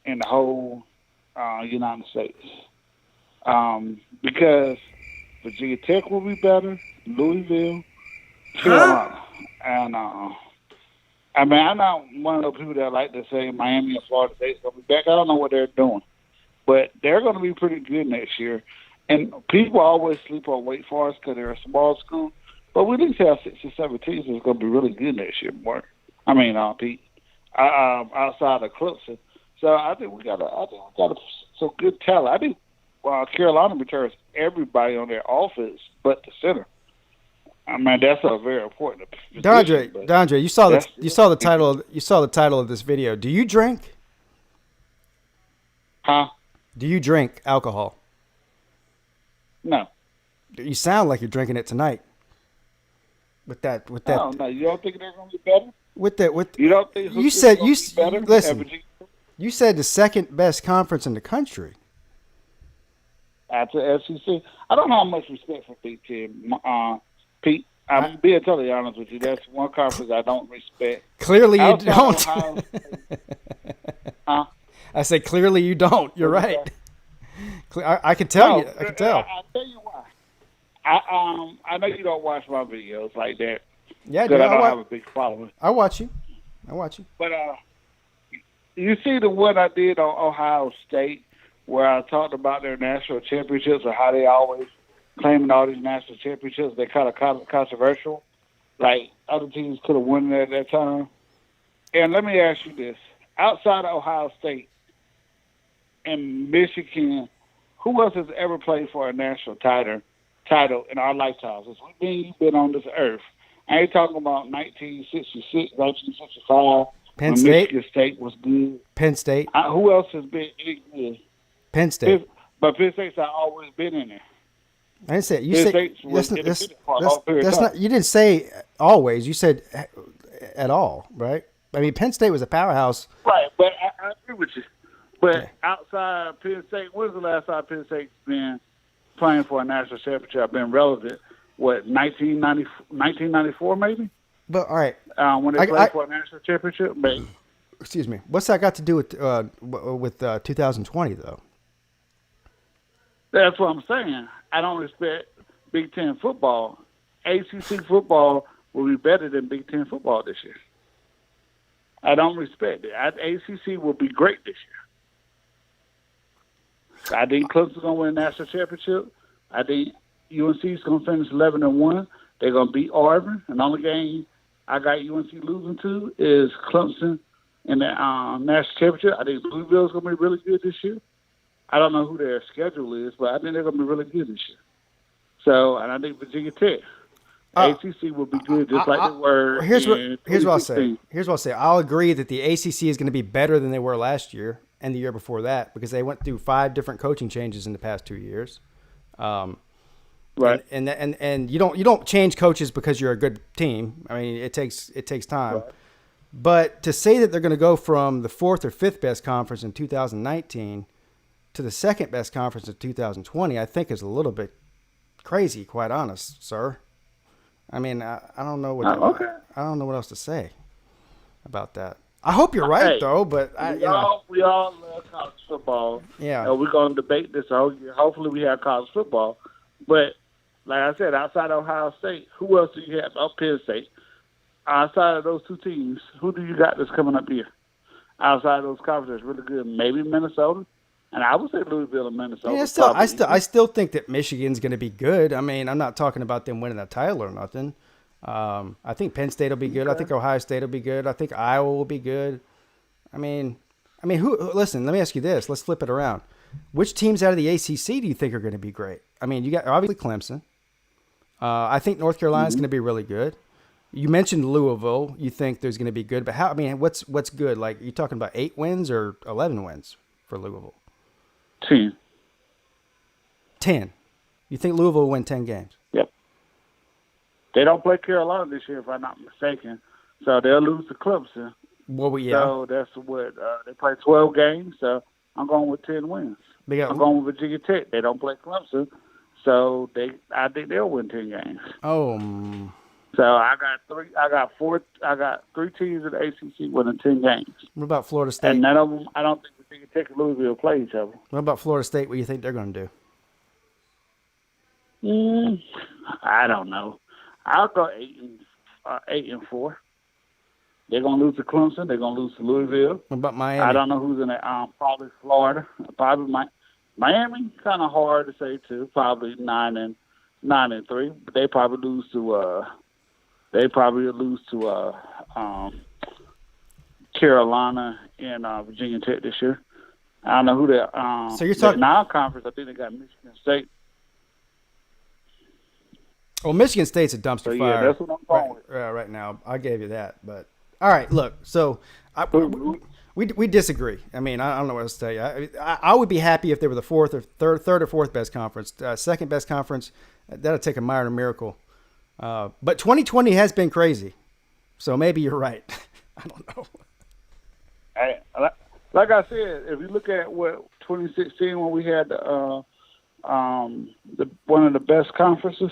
J: in the whole United States. Because Virginia Tech will be better, Louisville, Carolina. And I'm not one of those people that like to say Miami and Florida State's going to be back. I don't know what they're doing. But they're going to be pretty good next year. And people always sleep on Wake Forest because they're a small school. But we at least have 6 or 7 teams that's going to be really good next year, Mark. Pete. Outside of Clemson. So I think we got some good talent. I think Carolina returns everybody on their offense but the center. I mean, that's a very important position.
C: Dondre, you saw the title of this video. Do you drink?
J: Huh?
C: Do you drink alcohol?
J: No.
C: You sound like you're drinking it tonight. With that.
J: Oh, no, you don't think they're going to be better?
C: You
J: don't think
C: you said
J: you better?
C: Listen. You said the second best conference in the country.
J: After SEC, I don't know how much respect for Big Ten, Pete. I'm being totally honest with you. That's one conference I don't respect.
C: Clearly, you don't.
J: I
C: said clearly you don't. You're right. I can tell you. I can tell.
J: I'll tell you why. I know you don't watch my videos like that.
C: Yeah,
J: because I don't have a big following.
C: I watch you.
J: But you see the one I did on Ohio State where I talked about their national championships and how they always claiming all these national championships. They're kind of controversial. Like, other teams could have won it at that time. And let me ask you this. Outside of Ohio State and Michigan, who else has ever played for a national title in our lifetimes? Since we've been on this earth. I ain't talking about 1966, 1965.
C: Penn State?
J: Michigan State was good.
C: Penn State.
J: Who else has been good?
C: Penn State.
J: But Penn State's always been in there.
C: I didn't say you said that's not. You didn't say always. You said at all, right? I mean, Penn State was a powerhouse.
J: Right, but I agree with you. But outside Penn State, when's the last time Penn State's been playing for a national championship? Been relevant? What, 1994 maybe?
C: But all right,
J: when they played for a national championship, maybe.
C: Excuse me. What's that got to do with 2020 though?
J: That's what I'm saying. I don't respect Big Ten football. ACC football will be better than Big Ten football this year. I don't respect it. ACC will be great this year. I think Clemson's going to win a national championship. I think UNC's going to finish 11-1. They're going to beat Auburn. And the only game I got UNC losing to is Clemson in the national championship. I think Louisville's going to be really good this year. I don't know who their schedule is, but I think they're going to be really good this year. So, and I think Virginia Tech, ACC will be good just like they were.
C: Here's what I'll say. I'll agree that the ACC is going to be better than they were last year and the year before that because they went through 5 different coaching changes in the past 2 years.
J: Right.
C: And you don't change coaches because you're a good team. I mean, it takes time. Right. But to say that they're going to go from the 4th or 5th best conference in 2019 to the 2nd best conference in 2020, I think is a little bit crazy, quite honest, sir. I mean, I don't know what I don't know what else to say about that. I hope you're right, though. But
J: we all love college football.
C: Yeah,
J: we're going to debate this all year. Hopefully, we have college football. But like I said, outside of Ohio State, who else do you have? Penn State. Outside of those 2 teams, who do you got that's coming up here? Outside of those conferences, really good. Maybe Minnesota. And I would say Louisville and Minnesota.
C: I still think that Michigan's going to be good. I mean, I'm not talking about them winning a title or nothing. I think Penn State will be good. I think Ohio State will be good. I think Iowa will be good. I mean, listen, let me ask you this. Let's flip it around. Which teams out of the ACC do you think are going to be great? I mean, you got obviously Clemson. I think North Carolina's going to be really good. You mentioned Louisville. You think there's going to be good, but how? I mean, what's good? Like, are you talking about 8 wins or 11 wins for Louisville?
J: 10.
C: 10. You think Louisville will win 10 games?
J: Yep. They don't play Carolina this year, if I'm not mistaken. So they'll lose to Clemson.
C: Well, yeah.
J: So that's what they play 12 games. So I'm going with 10 wins. I'm going with Virginia Tech. They don't play Clemson, so I think they'll win 10 games.
C: Oh.
J: So I got 3 teams in the ACC winning 10 games.
C: What about Florida State?
J: And none of them, I don't think Virginia Tech and Louisville play each other.
C: What about Florida State? What do you think they're going to
J: do? I don't know. I'll go 8-4. They're going to lose to Clemson. They're going to lose to Louisville.
C: What about Miami?
J: I don't know who's in it. Probably Florida. Probably Miami. Kind of hard to say too. Probably 9-3. But they probably lose to. Carolina and Virginia Tech this year. I don't know who they're.
C: So you're talking
J: non-conference. I think they got Michigan State.
C: Well, Michigan State's a dumpster fire.
J: Yeah, that's what I'm going with.
C: Right now. I gave you that, but all right. Look, so we disagree. I mean, I don't know what else to tell you. I would be happy if they were the third or fourth best conference, second best conference. That'll take a minor miracle. But 2020 has been crazy, so maybe you're right. I don't know.
J: Like I said, if you look at what 2016 when we had one of the best conferences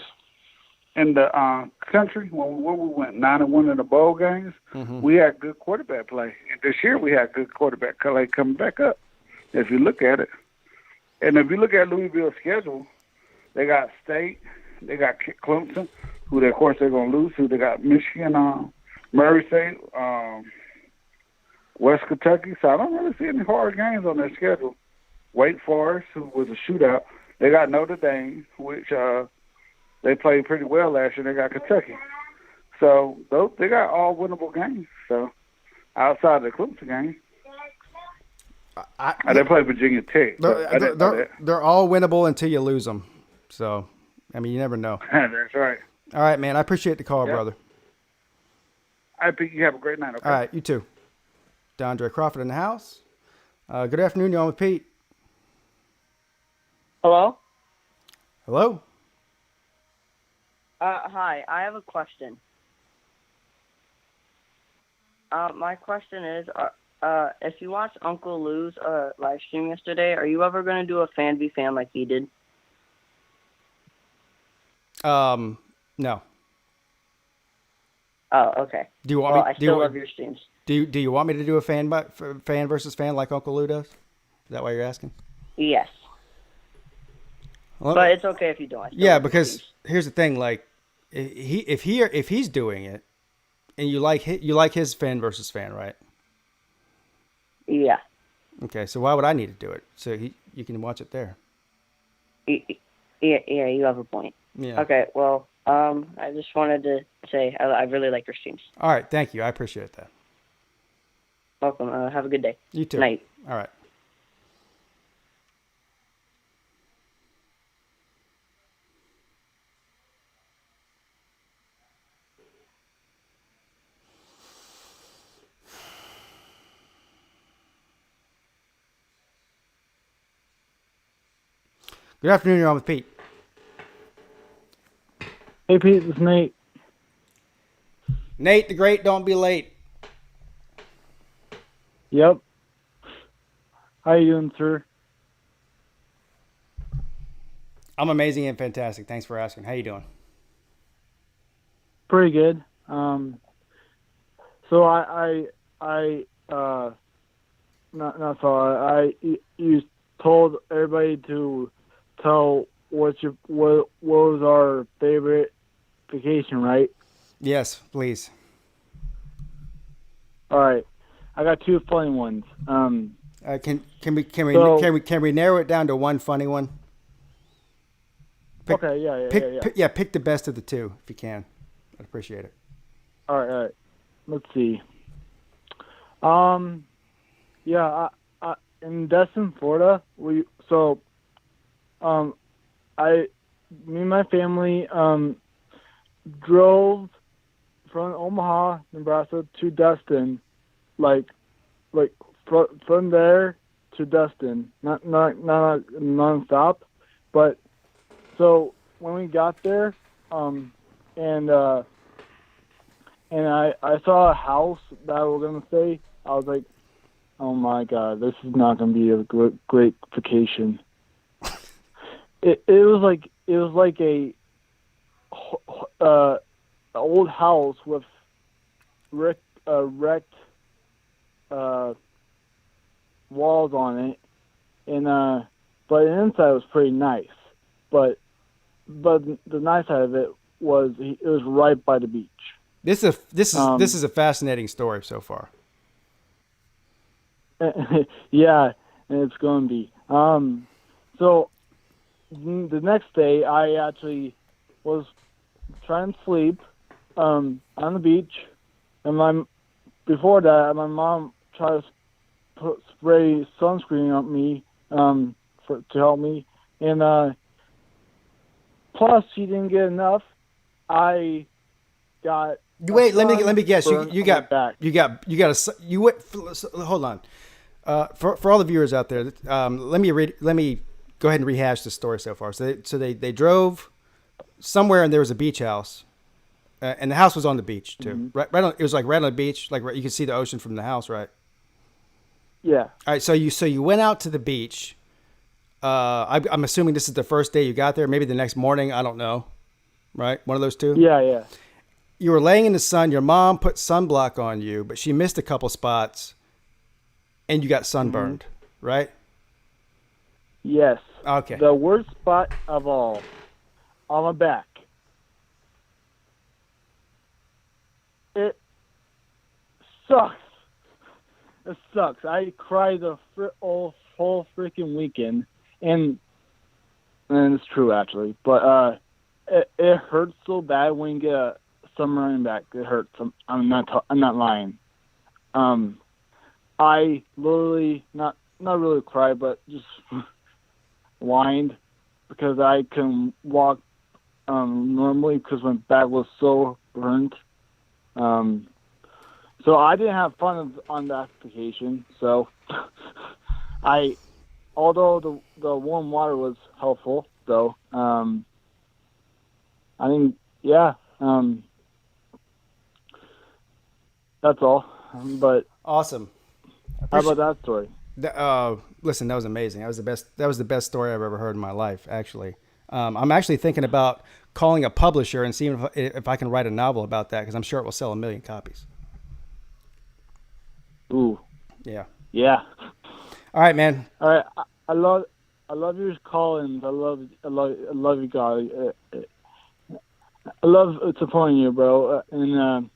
J: in the country, when we went 9-1 in the bowl games, we had good quarterback play. And this year we had good quarterback play coming back up, if you look at it. And if you look at Louisville's schedule, they got State, they got Clemson, who of course they're going to lose to. They got Michigan, Murray State, West Kentucky. So I don't really see any hard games on their schedule. Wake Forest, who was a shootout. They got Notre Dame, which they played pretty well last year. They got Kentucky. So they got all winnable games. So outside the Clemson game, they play Virginia Tech.
C: They're all winnable until you lose them. So, I mean, you never know.
J: That's right.
C: All right, man. I appreciate the call, brother.
J: I think you have a great night. Okay?
C: All right, you too. DeAndre Crawford in the house. Good afternoon. You're on with Pete.
K: Hello?
C: Hello?
K: Hi. I have a question. My question is, if you watched Uncle Lou's live stream yesterday, are you ever going to do a fan v fan like he did?
C: No.
K: Oh, okay.
C: Do you want me?
K: I still love your streams.
C: Do you want me to do a fan versus fan like Uncle Lou does? Is that why you're asking?
K: Yes.
C: Well,
K: but it's okay if you don't.
C: Yeah, because here's the thing: like, if he's doing it, and you like his fan versus fan, right?
K: Yeah.
C: Okay, so why would I need to do it? So you can watch it there.
K: Yeah, you have a point.
C: Yeah.
K: Okay, well, I just wanted to say I really like your streams.
C: All right, thank you. I appreciate that.
K: Welcome. Have a good day.
C: You too.
K: Night.
C: All right. Good afternoon. You're on with Pete.
E: Hey, Pete. It's Nate.
C: Nate the Great, don't be late.
E: Yep. How you doing, sir?
C: I'm amazing and fantastic. Thanks for asking. How you doing?
E: Pretty good. So you told everybody to tell what was our favorite vacation, right?
C: Yes, please.
E: All right. I got two funny ones.
C: Can we narrow it down to one funny one?
E: Okay, yeah.
C: Pick the best of the two if you can. I'd appreciate it.
E: All right. Let's see. In Destin, Florida, me and my family drove from Omaha, Nebraska to Destin, from there to Destin, not nonstop, but so when we got there, and I saw a house that I was gonna stay, I was like, oh my God, this is not gonna be a great vacation. It was like a old house with wrecked walls on it, and but the inside was pretty nice. But the nice side of it was right by the beach.
C: This is a fascinating story so far.
E: Yeah, and it's going to be. So the next day, I actually was trying to sleep on the beach, and before that, my mom tried to spray sunscreen on me to help me, and plus she didn't get enough. I got.
C: Wait, let me guess. You went. Hold on. For all the viewers out there, let me go ahead and rehash the story so far. So they drove somewhere and there was a beach house, and the house was on the beach too. Mm-hmm. It was right on the beach, you could see the ocean from the house, right?
E: Yeah.
C: All right. So you went out to the beach. I'm assuming this is the first day you got there. Maybe the next morning. I don't know. Right. One of those two.
E: Yeah.
C: You were laying in the sun. Your mom put sunblock on you, but she missed a couple spots, and you got sunburned, right?
E: Yes.
C: Okay.
E: The worst spot of all, on my back. It sucks. It sucks. I cried the whole freaking weekend, and it's true actually. But it hurts so bad when you get a sunburn back. It hurts. I'm not lying. I literally not really cried, but just whined because I couldn't walk normally because my back was so burnt. So I didn't have fun on that vacation. So although the warm water was helpful, though, I think, yeah, that's all. But
C: awesome.
E: How about that story?
C: Listen, that was amazing. That was the best story I've ever heard in my life, actually. I'm actually thinking about calling a publisher and seeing if I can write a novel about that, because I'm sure it will sell 1 million copies.
E: Ooh.
C: Yeah.
E: Yeah.
C: All right, man.
E: All right. I love your call-ins. I love you guys. I love supporting you, bro. And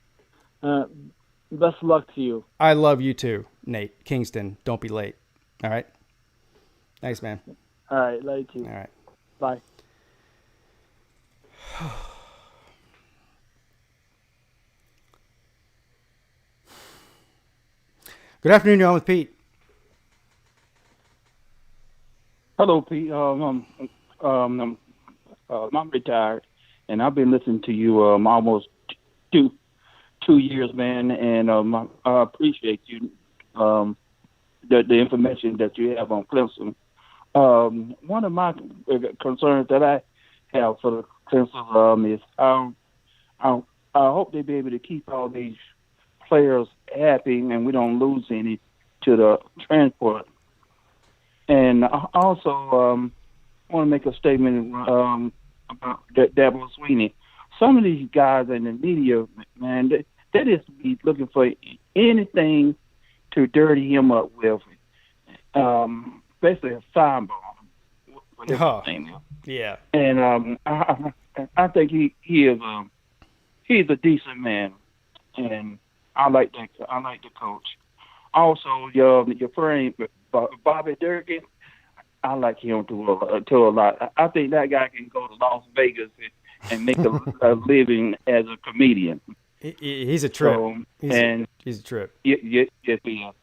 E: best of luck to you.
C: I love you too, Nate Kingston. Don't be late. All right. Thanks, man.
E: All right. Love you too.
C: All right.
E: Bye.
C: Good afternoon. You're on with Pete.
L: Hello, Pete. I'm retired, and I've been listening to you almost two years, man, and I appreciate you, the information that you have on Clemson. One of my concerns that I have for the Clemson is I hope they be able to keep all these players happy and we don't lose any to the transport. And I also want to make a statement about Dabo Sweeney. Some of these guys in the media, man, they just be looking for anything to dirty him up with. Basically a fine ball.
C: Yeah.
L: And I think he is he's a decent man, and I like the coach. also your friend Bobby Durkin. I like him to a lot. I think that guy can go to Las Vegas and make a living as a comedian.
C: He's a trip.
L: So,
C: he's a trip.
L: Yes, he is.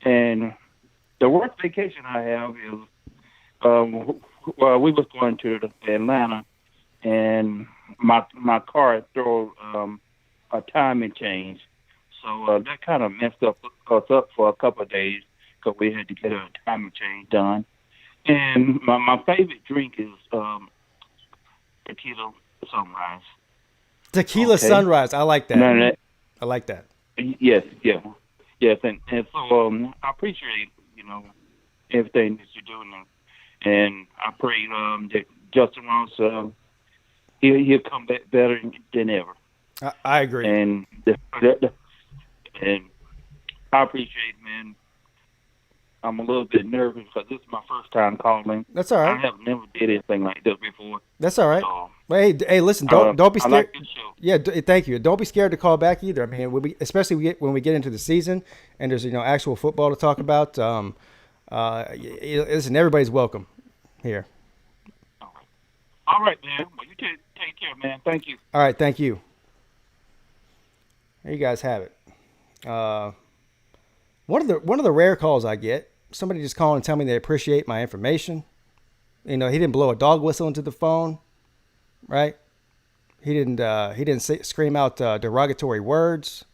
L: And the worst vacation I have is, we was going to Atlanta, and my car threw a timing change, so that kind of messed us up for a couple of days because we had to get a timing change done. And my favorite drink is tequila sunrise.
C: Tequila sunrise. I like that.
L: No,
C: I like that.
L: Yes, and so I appreciate everything that you're doing, and I pray that Justin Ross he'll come back better than ever.
C: I agree,
L: and I appreciate it, man. I'm a little bit nervous because this is my first time calling.
C: That's all right.
L: I have never did anything like this before.
C: That's all right.
L: So,
C: hey, listen, don't be scared.
L: I like this show.
C: Yeah, thank you. Don't be scared to call back either. I mean, especially when we get into the season and there's actual football to talk about. Listen, everybody's welcome here.
L: All right, man. Well, you take care, man. Thank you.
C: All right, thank you. There you guys have it. One of the rare calls I get, somebody just calling and tell me they appreciate my information. He didn't blow a dog whistle into the phone, right? He didn't scream out derogatory words.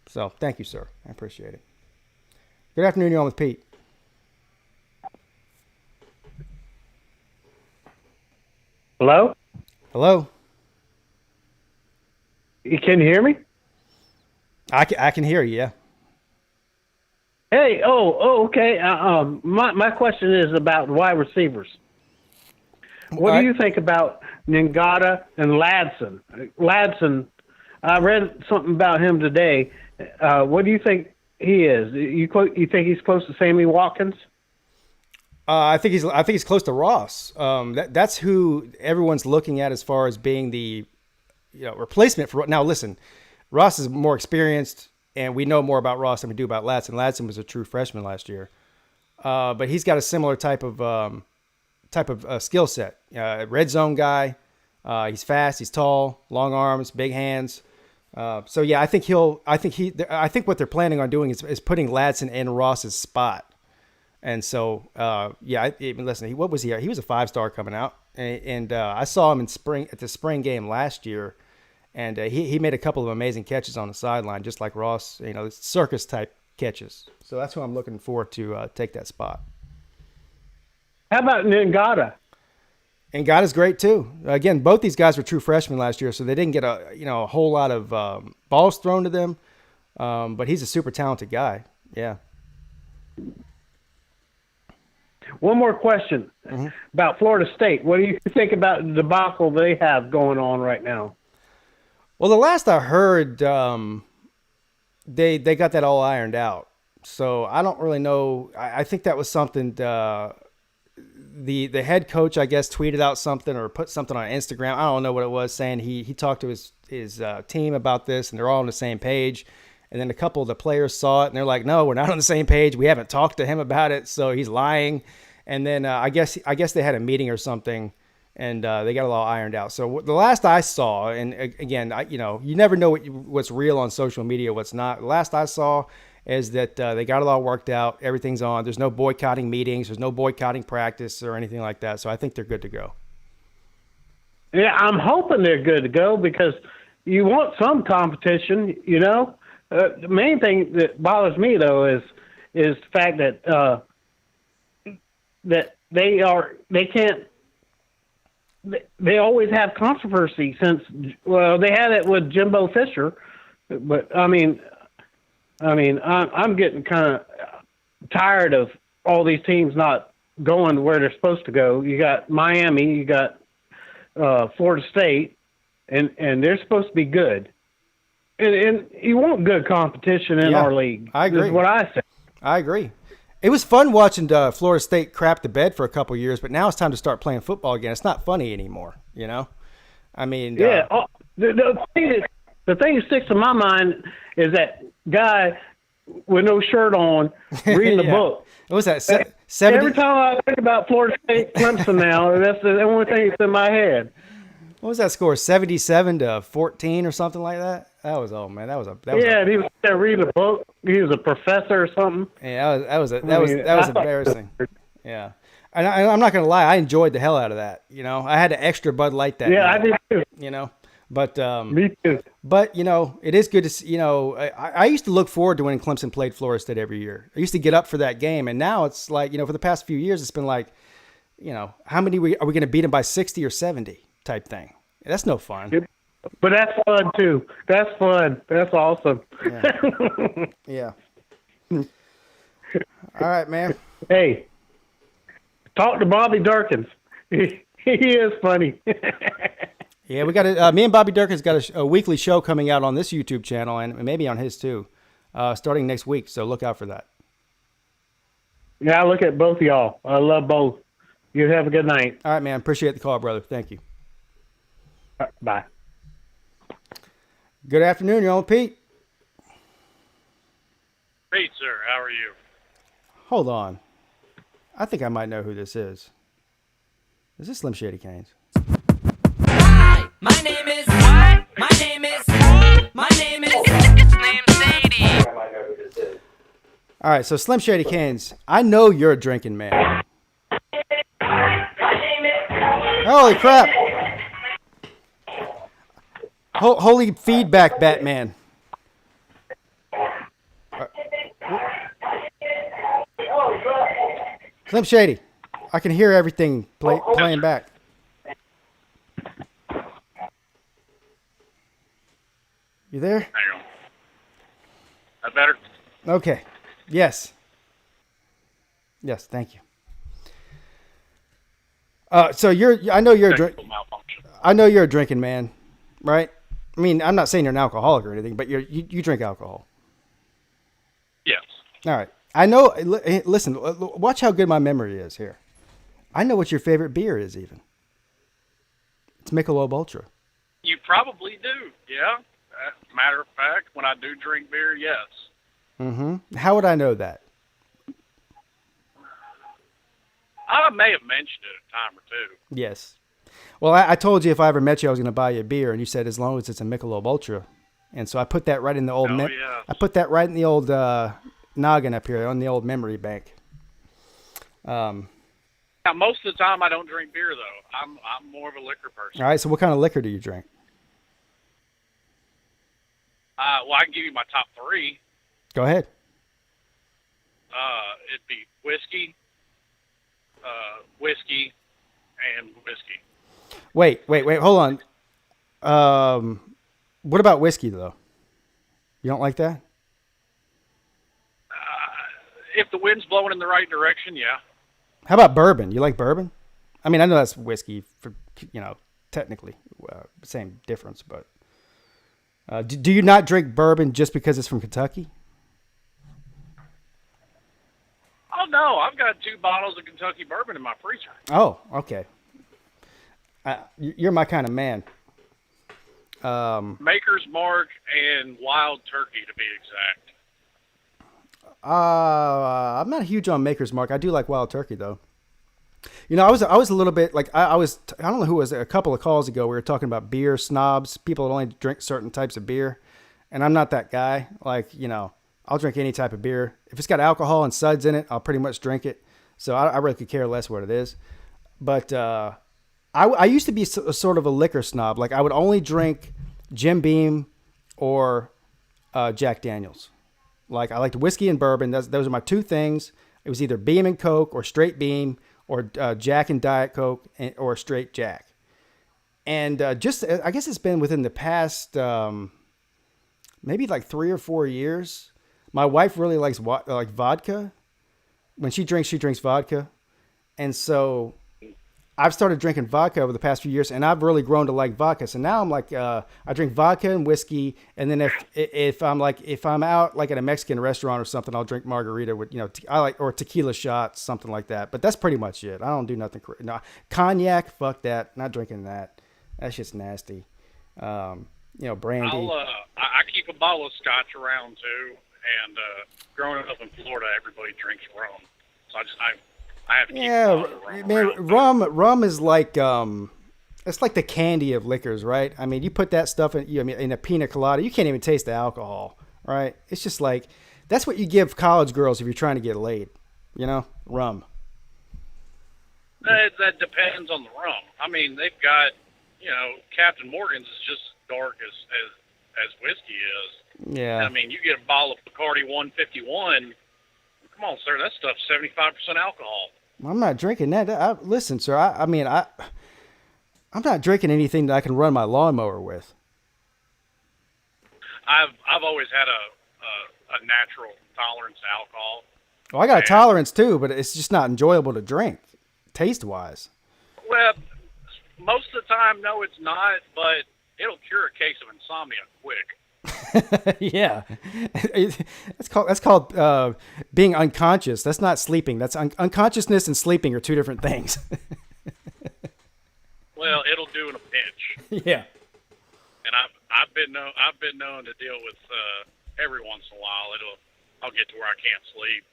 C: So thank you, sir. I appreciate it. Good afternoon. You're on with Pete.
M: Hello?
C: Hello?
M: You can hear me?
C: I can hear you, yeah.
M: Hey, okay. My question is about wide receivers. What do you think about Ngata and Ladson? Ladson, I read something about him today. What do you think he is? You think he's close to Sammy Watkins?
C: I think he's close to Ross. That's who everyone's looking at as far as being the replacement for. Now listen, Ross is more experienced, and we know more about Ross than we do about Ladson. Ladson was a true freshman last year, but he's got a similar type of skill set. Red zone guy. He's fast. He's tall. Long arms. Big hands. So yeah, I think what they're planning on doing is putting Ladson in Ross's spot. And so, listen, what was he? He was a 5-star coming out, and I saw him at the spring game last year, and he made a couple of amazing catches on the sideline, just like Ross, circus type catches. So that's who I'm looking for to take that spot.
M: How about Ngata?
C: Ngata's great too. Again, both these guys were true freshmen last year, so they didn't get a whole lot of balls thrown to them, but he's a super talented guy. Yeah.
M: One more question about Florida State. What do you think about the debacle they have going on right now?
C: Well, the last I heard, they got that all ironed out. So I don't really know. I think that was something the head coach, I guess, tweeted out something or put something on Instagram. I don't know what it was, saying he talked to his team about this, and they're all on the same page. And then a couple of the players saw it, and they're like, no, we're not on the same page. We haven't talked to him about it, so he's lying. And then I guess they had a meeting or something, and they got it all ironed out. So the last I saw, and again, you never know what's real on social media, what's not. The last I saw is that they got it all worked out. Everything's on. There's no boycotting meetings. There's no boycotting practice or anything like that. So I think they're good to go.
M: Yeah, I'm hoping they're good to go because you want some competition, The main thing that bothers me, though, is the fact that they always have controversy since they had it with Jimbo Fisher, but I'm getting kind of tired of all these teams not going where they're supposed to go. You got Miami, you got Florida State, and they're supposed to be good. And you want good competition in our league.
C: I agree.
M: Is what I say.
C: I agree. It was fun watching Florida State crap the bed for a couple of years, but now it's time to start playing football again. It's not funny anymore, I mean,
M: the thing that sticks in my mind is that guy with no shirt on, reading a
C: Yeah.
M: book.
C: What was that? 70?
M: Every time I think about Florida State Clemson now, that's the only thing that's in my head.
C: What was that score? 77-14 or something like that? That was man. That was
M: And he was there reading a book. He was a professor or something.
C: Yeah, that was embarrassing. Yeah, and I'm not gonna lie, I enjoyed the hell out of that. You know, I had an extra Bud Light that
M: Yeah,
C: night,
M: I did too.
C: You know, but
M: Me too.
C: But you know, it is good to see. You know, I used to look forward to when Clemson played Florida State every year. I used to get up for that game, and now it's like, you know, for the past few years, it's been like, you know, how many are we going to beat them by 60 or 70 type thing? That's no fun.
M: But that's fun too. That's fun. That's awesome.
C: Yeah. All right, man.
M: Hey, talk to Bobby Durkins. He is funny.
C: Yeah, we got me and Bobby Durkin's got a weekly show coming out on this YouTube channel and maybe on his too, starting next week. So look out for that.
M: Yeah, I look at both of y'all. I love both. You have a good night.
C: All right, man. Appreciate the call, brother. Thank you.
M: Bye.
C: Good afternoon. You're on Pete.
N: Pete, sir. How are you?
C: Hold on. I think I might know who this is. Is this Slim Shady Canes?
O: My name is. My name is. My name is. It's named Sadie.
C: All right, so Slim Shady Canes, I know you're a drinking man. Holy crap! Holy feedback, Batman. Slim Shady, I can hear everything playing back. You there?
N: Hang on. That better?
C: Okay. Yes. Yes, thank you. So I know you're a drinking man, right? I mean, I'm not saying you're an alcoholic or anything, but you drink alcohol.
N: Yes.
C: All right. I know. Listen, watch how good my memory is here. I know what your favorite beer is. Even it's Michelob Ultra.
N: You probably do, yeah. Matter of fact, when I do drink beer, yes.
C: Mm-hmm. How would I know that?
N: I may have mentioned it a time or two.
C: Yes. Well, I told you if I ever met you, I was going to buy you a beer, and you said as long as it's a Michelob Ultra, and so I put that right in the old. I put that right in the old noggin up here on the old memory bank.
N: Now, most of the time, I don't drink beer though. I'm more of a liquor person.
C: All right. So, what kind of liquor do you drink?
N: Well, I can give you my top three.
C: Go ahead.
N: It'd be whiskey, whiskey, and whiskey.
C: Wait. Hold on. What about whiskey though? You don't like that?
N: If the wind's blowing in the right direction, yeah.
C: How about bourbon? You like bourbon? I mean, I know that's whiskey for, technically same difference, but do you not drink bourbon just because it's from Kentucky?
N: Oh no, I've got 2 bottles of Kentucky bourbon in my freezer.
C: Oh, okay. You're my kind of man.
N: Maker's Mark and Wild Turkey, to be exact.
C: I'm not huge on Maker's Mark. I do like Wild Turkey though. I was a little bit like I don't know who it was, a couple of calls ago. We were talking about beer snobs, people that only drink certain types of beer, and I'm not that guy. Like I'll drink any type of beer if it's got alcohol and suds in it. I'll pretty much drink it. So I really could care less what it is. But I used to be sort of a liquor snob. Like I would only drink Jim Beam or Jack Daniels. Like I liked whiskey and bourbon. Those are my 2 things. It was either Beam and Coke or straight Beam or Jack and Diet Coke or straight Jack. And I guess it's been within the past maybe like 3 or 4 years. My wife really likes vodka. When she drinks vodka. And so I've started drinking vodka over the past few years, and I've really grown to like vodka. So now I'm like, I drink vodka and whiskey, and then if I'm out like at a Mexican restaurant or something, I'll drink margarita with I like or tequila shots, something like that. But that's pretty much it. I don't do nothing. No cognac, fuck that. Not drinking that. That's just nasty. Brandy.
N: I keep a bottle of scotch around too, And growing up in Florida, everybody drinks rum, so I have to keep
C: Yeah,
N: a bottle of rum
C: man,
N: around.
C: rum is like it's like the candy of liquors, right? I mean, you put that stuff in a pina colada, you can't even taste the alcohol, right? It's just like that's what you give college girls if you're trying to get laid, rum.
N: That depends on the rum. I mean, they've got, Captain Morgan's is just dark as whiskey is.
C: Yeah.
N: I mean, you get a bottle of Bacardi 151. Come on, sir, that stuff's 75% alcohol.
C: I'm not drinking that. Listen, sir. I'm not drinking anything that I can run my lawnmower with.
N: I've always had a natural tolerance to alcohol.
C: Well, I got a tolerance too, but it's just not enjoyable to drink, taste wise.
N: Well, most of the time, no, it's not, but it'll cure a case of insomnia quick.
C: Yeah, that's called being unconscious. That's not sleeping. That's unconsciousness and sleeping are two different things.
N: Well, it'll do in a pinch.
C: Yeah.
N: And I've been known to deal with every once in a while. I'll get to where I can't sleep.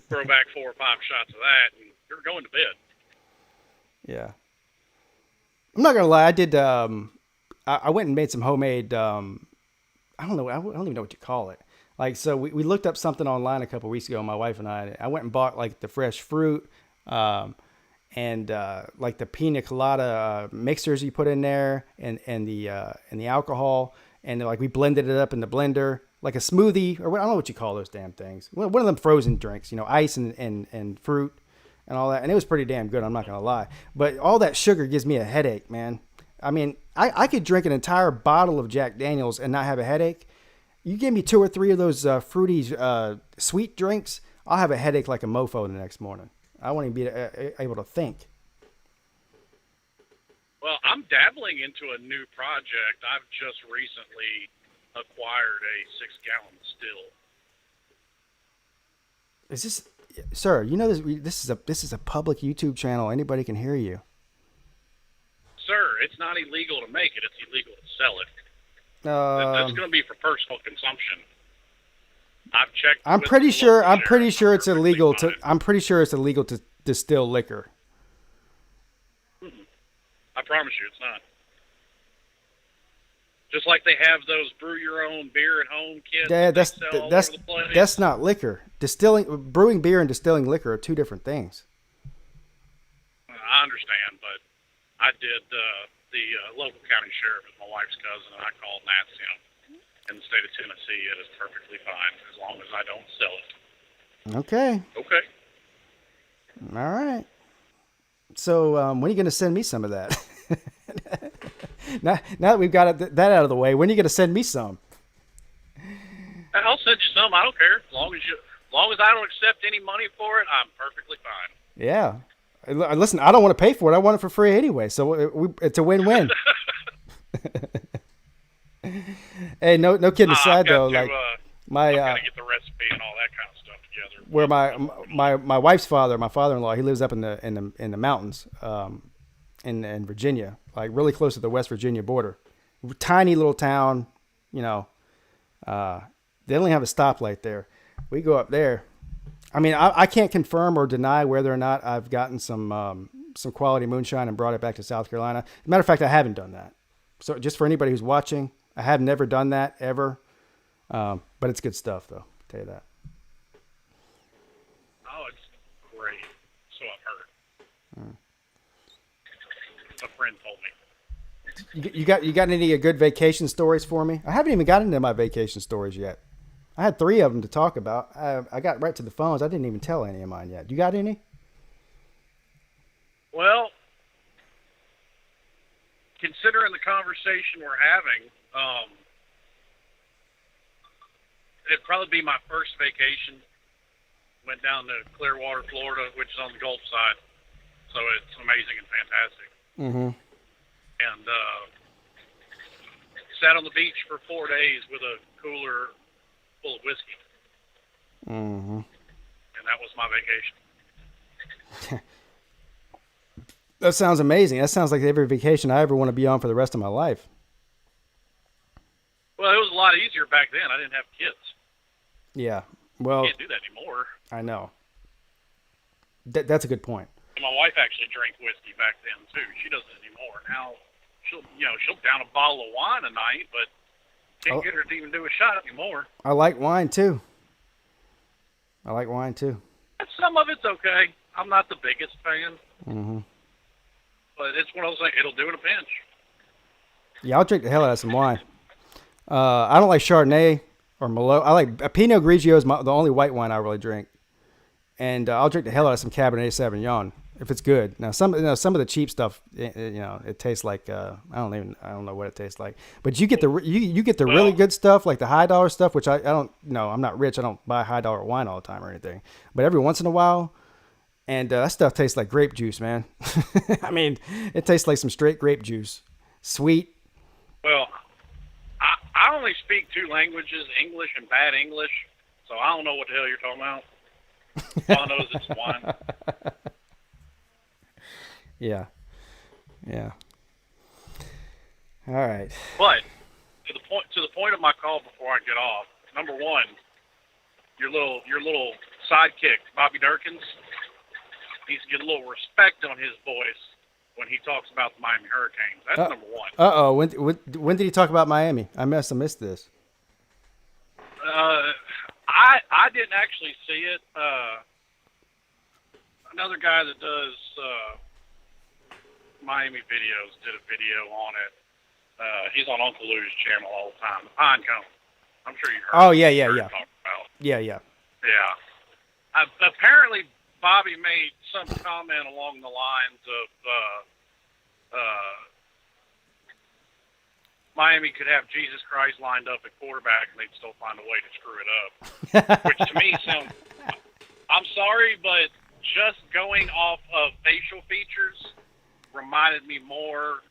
N: Throw back 4 or 5 shots of that, and you're going to bed.
C: Yeah. I'm not gonna lie. I did. I went and made some homemade. I don't know. I don't even know what you call it. Like, so we looked up something online a couple of weeks ago. My wife and I went and bought like the fresh fruit, and like the pina colada mixers you put in there, and the alcohol, and like we blended it up in the blender like a smoothie, or I don't know what you call those damn things. One of them frozen drinks, ice and fruit and all that, and it was pretty damn good. I'm not gonna lie, but all that sugar gives me a headache, man. I mean, I could drink an entire bottle of Jack Daniels and not have a headache. You give me 2 or 3 of those fruity sweet drinks, I'll have a headache like a mofo the next morning. I won't even be able to think.
N: Well, I'm dabbling into a new project. I've just recently acquired a 6-gallon still.
C: Is this, sir? This is a public YouTube channel. Anybody can hear you.
N: Sir, it's not illegal to make it. It's illegal to sell it. That's going to be for personal consumption. I've checked.
C: I'm pretty sure it's illegal to. I'm pretty sure it's illegal to distill liquor.
N: I promise you, it's not. Just like they have those brew your own beer at home kits.
C: Yeah,
N: that's
C: that's not liquor. Brewing beer and distilling liquor are two different things.
N: I understand, but I did the local county sheriff is my wife's cousin, and I called and asked him. In the state of Tennessee, it is perfectly fine as long as I don't sell it.
C: Okay.
N: Okay.
C: All right. So when are you going to send me some of that? now that we've got that out of the way, when are you going to send me some?
N: I'll send you some. I don't care. As long as I don't accept any money for it, I'm perfectly fine.
C: Yeah. Listen, I don't want to pay for it. I want it for free anyway. So it's a win-win. Hey, no kidding aside though. Like my
N: gotta get the recipe and all that kind of stuff together.
C: Where my wife's father, my father-in-law, he lives up in the mountains, in Virginia, like really close to the West Virginia border. Tiny little town, they only have a stoplight there. We go up there. I mean, I can't confirm or deny whether or not I've gotten some quality moonshine and brought it back to South Carolina. As a matter of fact, I haven't done that. So just for anybody who's watching, I have never done that ever. But it's good stuff, though. I'll tell you that.
N: Oh, it's great. So I've heard. A friend told me.
C: You got any good vacation stories for me? I haven't even gotten into my vacation stories yet. I had 3 of them to talk about. I got right to the phones. I didn't even tell any of mine yet. You got any?
N: Well, considering the conversation we're having, it'd probably be my first vacation. Went down to Clearwater, Florida, which is on the Gulf side. So it's amazing and fantastic.
C: Mm-hmm.
N: And sat on the beach for 4 days with a cooler full of whiskey.
C: Mm-hmm.
N: And that was my vacation.
C: That sounds amazing. That sounds like every vacation I ever want to be on for the rest of my life.
N: Well, it was a lot easier back then. I didn't have kids.
C: Yeah. Well,
N: Can't do that anymore.
C: I know. That's a good point.
N: And my wife actually drank whiskey back then too. She doesn't anymore. Now she'll down a bottle of wine a night, but can't get her to even do a shot anymore.
C: I like wine too.
N: Some of it's okay. I'm not the biggest fan,
C: Mm-hmm.
N: but it's one of those things. It'll do in a pinch.
C: Yeah, I'll drink the hell out of some wine. I don't like Chardonnay or Merlot. I like Pinot Grigio is the only white wine I really drink, and I'll drink the hell out of some Cabernet Sauvignon if it's good. Now some of the cheap stuff, it tastes like I don't know what it tastes like. But you get the really good stuff, like the high dollar stuff, which I don't know. I'm not rich. I don't buy high dollar wine all the time or anything. But every once in a while, and that stuff tastes like grape juice, man. I mean, it tastes like some straight grape juice, sweet.
N: Well, I only speak two languages, English and bad English, so I don't know what the hell you're talking about. All I know is it's wine.
C: Yeah. All right.
N: But to the point of my call before I get off, number one, your little sidekick, Bobby Durkins, needs to get a little respect on his voice when he talks about the Miami Hurricanes. That's number one.
C: When did he talk about Miami? I must have missed this.
N: I didn't actually see it. Another guy that does Miami videos did a video on it. He's on Uncle Lou's channel all the time. The Pine Cone. I'm sure you heard.
C: Oh yeah.
N: Talk about.
C: Yeah.
N: Yeah. Apparently, Bobby made some comment along the lines of Miami could have Jesus Christ lined up at quarterback and they'd still find a way to screw it up. Which to me sounds, I'm sorry, but just going off of facial features reminded me more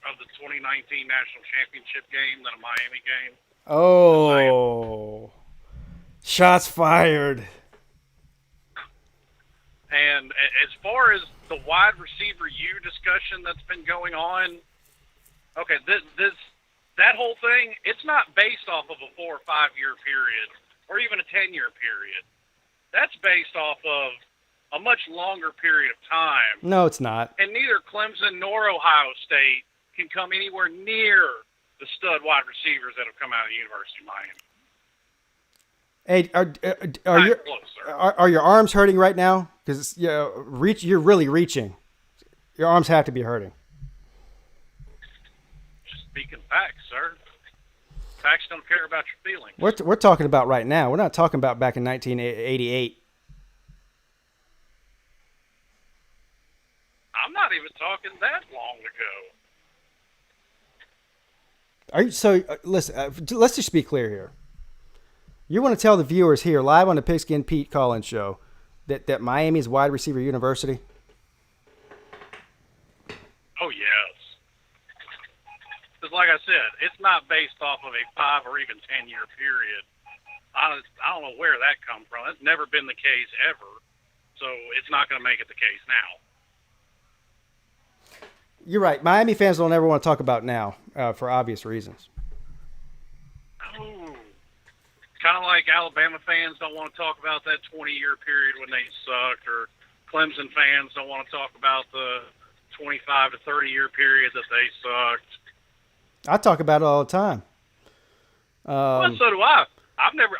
N: of the 2019 National Championship game than a Miami game.
C: Oh, shots fired.
N: And as far as the wide receiver discussion that's been going on, okay, that whole thing, it's not based off of a 4 or 5 year period or even a 10-year period. That's based off of a much longer period of time.
C: No, it's not.
N: And neither Clemson nor Ohio State can come anywhere near the stud wide receivers that have come out of the University of Miami.
C: Hey, are your arms hurting right now? Because you're really reaching. Your arms have to be hurting.
N: Just speaking facts, sir. Facts don't care about your feelings.
C: We're talking about right now. We're not talking about back in 1988.
N: I'm not even talking that long ago.
C: Listen, let's just be clear here. You want to tell the viewers here, live on the Pigskin Pete call-in show, that Miami's wide receiver university?
N: Oh, yes. Because like I said, it's not based off of a 5 or even 10-year period. I don't know where that comes from. That's never been the case ever. So it's not going to make it the case now.
C: You're right. Miami fans don't ever want to talk about now for obvious reasons.
N: Oh. Kind of like Alabama fans don't want to talk about that 20-year period when they sucked, or Clemson fans don't want to talk about the 25 to 30-year period that they sucked.
C: I talk about it all the time.
N: Well, so do I. I've never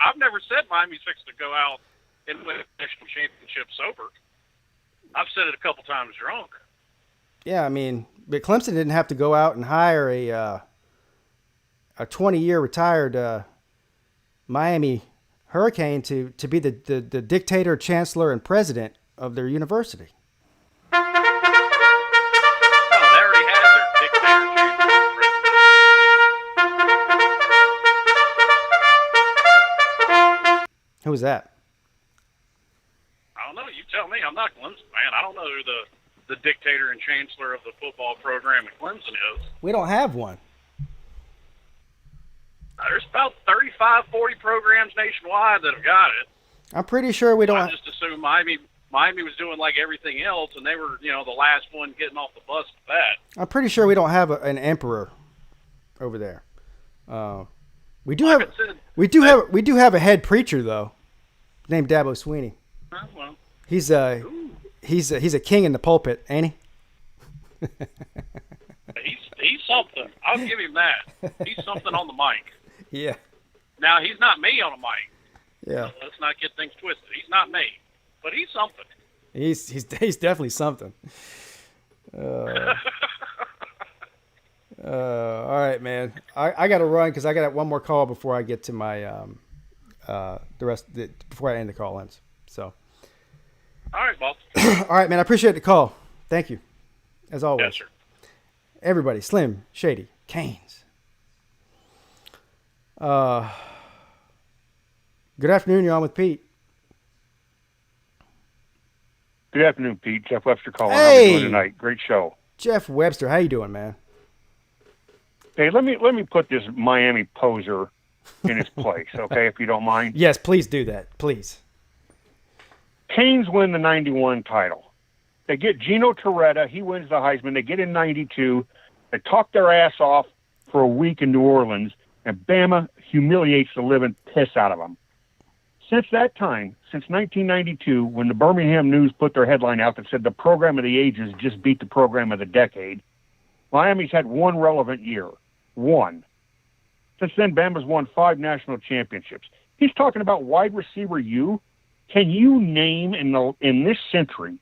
N: said Miami's fixing to go out and win a national championship sober. I've said it a couple times drunk.
C: Yeah, I mean, but Clemson didn't have to go out and hire a 20-year retired Miami Hurricane to be the dictator, chancellor, and president of their university.
N: No, they already had their dictator, chancellor, president.
C: Who was that?
N: I don't know. You tell me. I'm not a Clemson fan. I don't know who the dictator and chancellor of the football program at Clemson is.
C: We don't have one.
N: There's about 35, 40 programs nationwide that have got it.
C: I'm pretty sure we don't.
N: I just assumed Miami was doing like everything else, and they were, the last one getting off the bus with that.
C: I'm pretty sure we don't have an emperor over there. We do have a head preacher though, named Dabo Sweeney.
N: Well,
C: He's a king in the pulpit, ain't he?
N: he's something. I'll give him that. He's something on the mic.
C: Yeah.
N: Now he's not me on the mic.
C: Yeah.
N: Let's not get things twisted. He's not me, but he's something.
C: He's definitely something. All right, man. I got to run because I got one more call before I get to my before I end the call-ins. So.
N: All right, boss.
C: All right, man. I appreciate the call. Thank you, as always.
N: Yes, sir.
C: Everybody, Slim, Shady, Canes. Good afternoon. You're on with Pete.
P: Good afternoon, Pete. Jeff Webster calling.
C: Hey.
P: How are you doing tonight? Great show.
C: Jeff Webster, how you doing, man?
P: Hey, let me put this Miami poser in his place, okay, if you don't mind.
C: Yes, please do that. Please.
P: Canes win the 91 title. They get Gino Torretta. He wins the Heisman. They get in 92. They talk their ass off for a week in New Orleans, and Bama humiliates the living piss out of them. Since that time, since 1992, when the Birmingham News put their headline out that said the program of the ages just beat the program of the decade, Miami's had one relevant year. One. Since then, Bama's won 5 national championships. He's talking about wide receiver U. Can you name in this century,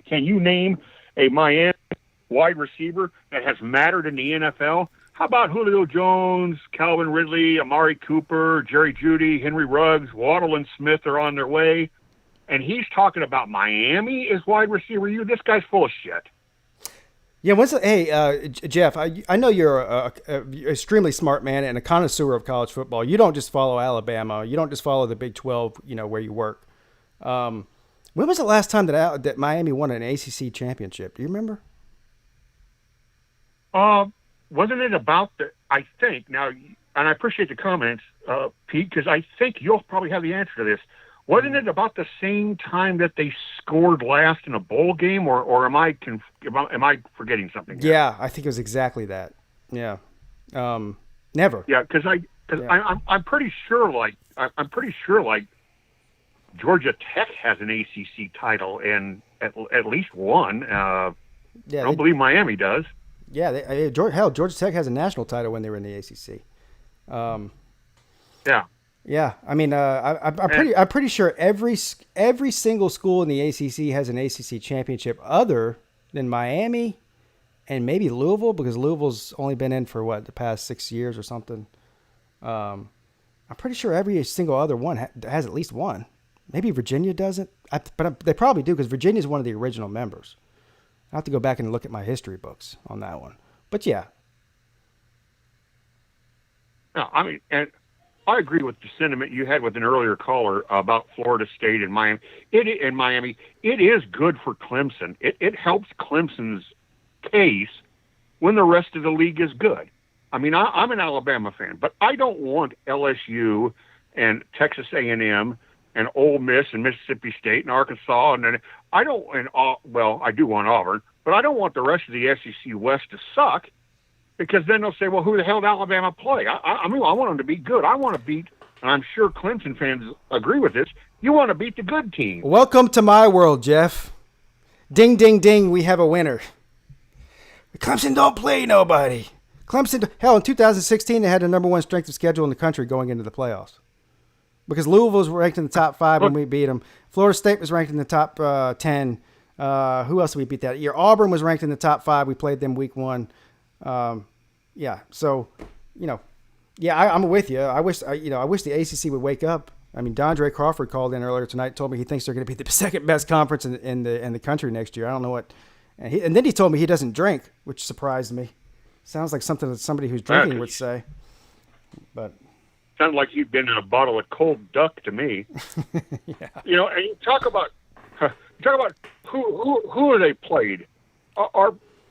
P: can you name a Miami wide receiver that has mattered in the NFL? How about Julio Jones, Calvin Ridley, Amari Cooper, Jerry Jeudy, Henry Ruggs, Waddle and Smith are on their way, and he's talking about Miami as wide receiver U? This guy's full of shit.
C: Yeah, Jeff, I know you're a extremely smart man and a connoisseur of college football. You don't just follow Alabama. You don't just follow the Big 12, where you work. When was the last time that Miami won an ACC championship? Do you remember?
P: Wasn't it about I think, now, and I appreciate the comments, Pete, because I think you'll probably have the answer to this. Wasn't it about the same time that they scored last in a bowl game, or am I forgetting something here?
C: Yeah, I think it was exactly that. Yeah, never.
P: Yeah, because I'm pretty sure Georgia Tech has an ACC title and at least one. I don't believe Miami does.
C: Yeah, Georgia Tech has a national title when they were in the ACC.
P: Yeah.
C: Yeah, I mean, I'm pretty sure every single school in the ACC has an ACC championship, other than Miami and maybe Louisville, because Louisville's only been in for the past 6 years or something. I'm pretty sure every single other one has at least one. Maybe Virginia doesn't, but they probably do because Virginia is one of the original members. I have to go back and look at my history books on that one. But yeah.
P: No, I mean, and I agree with the sentiment you had with an earlier caller about Florida State and Miami. It is good for Clemson. It helps Clemson's case when the rest of the league is good. I mean, I'm an Alabama fan, but I don't want LSU and Texas A&M and Ole Miss and Mississippi State and Arkansas and I do want Auburn, but I don't want the rest of the SEC West to suck. Because then they'll say, well, who the hell did Alabama play? I mean, I want them to be good. I want to beat, and I'm sure Clemson fans agree with this, you want to beat the good team.
C: Welcome to my world, Jeff. Ding, ding, ding, we have a winner. Clemson don't play nobody. Hell, in 2016, they had the number one strength of schedule in the country going into the playoffs. Because Louisville was ranked in the top 5 when we beat them. Florida State was ranked in the top 10. Who else did we beat that year? Auburn was ranked in the top 5. We played them week 1. I'm with you. I wish the ACC would wake up. I mean, Dondre Crawford called in earlier tonight, told me he thinks they're going to be the second best conference in the country next year. I don't know what, and then he told me he doesn't drink, which surprised me. Sounds like something that somebody who's drinking would say. But
P: sounds like you've been in a bottle of cold duck to me.
C: Yeah.
P: And you talk about who are they played?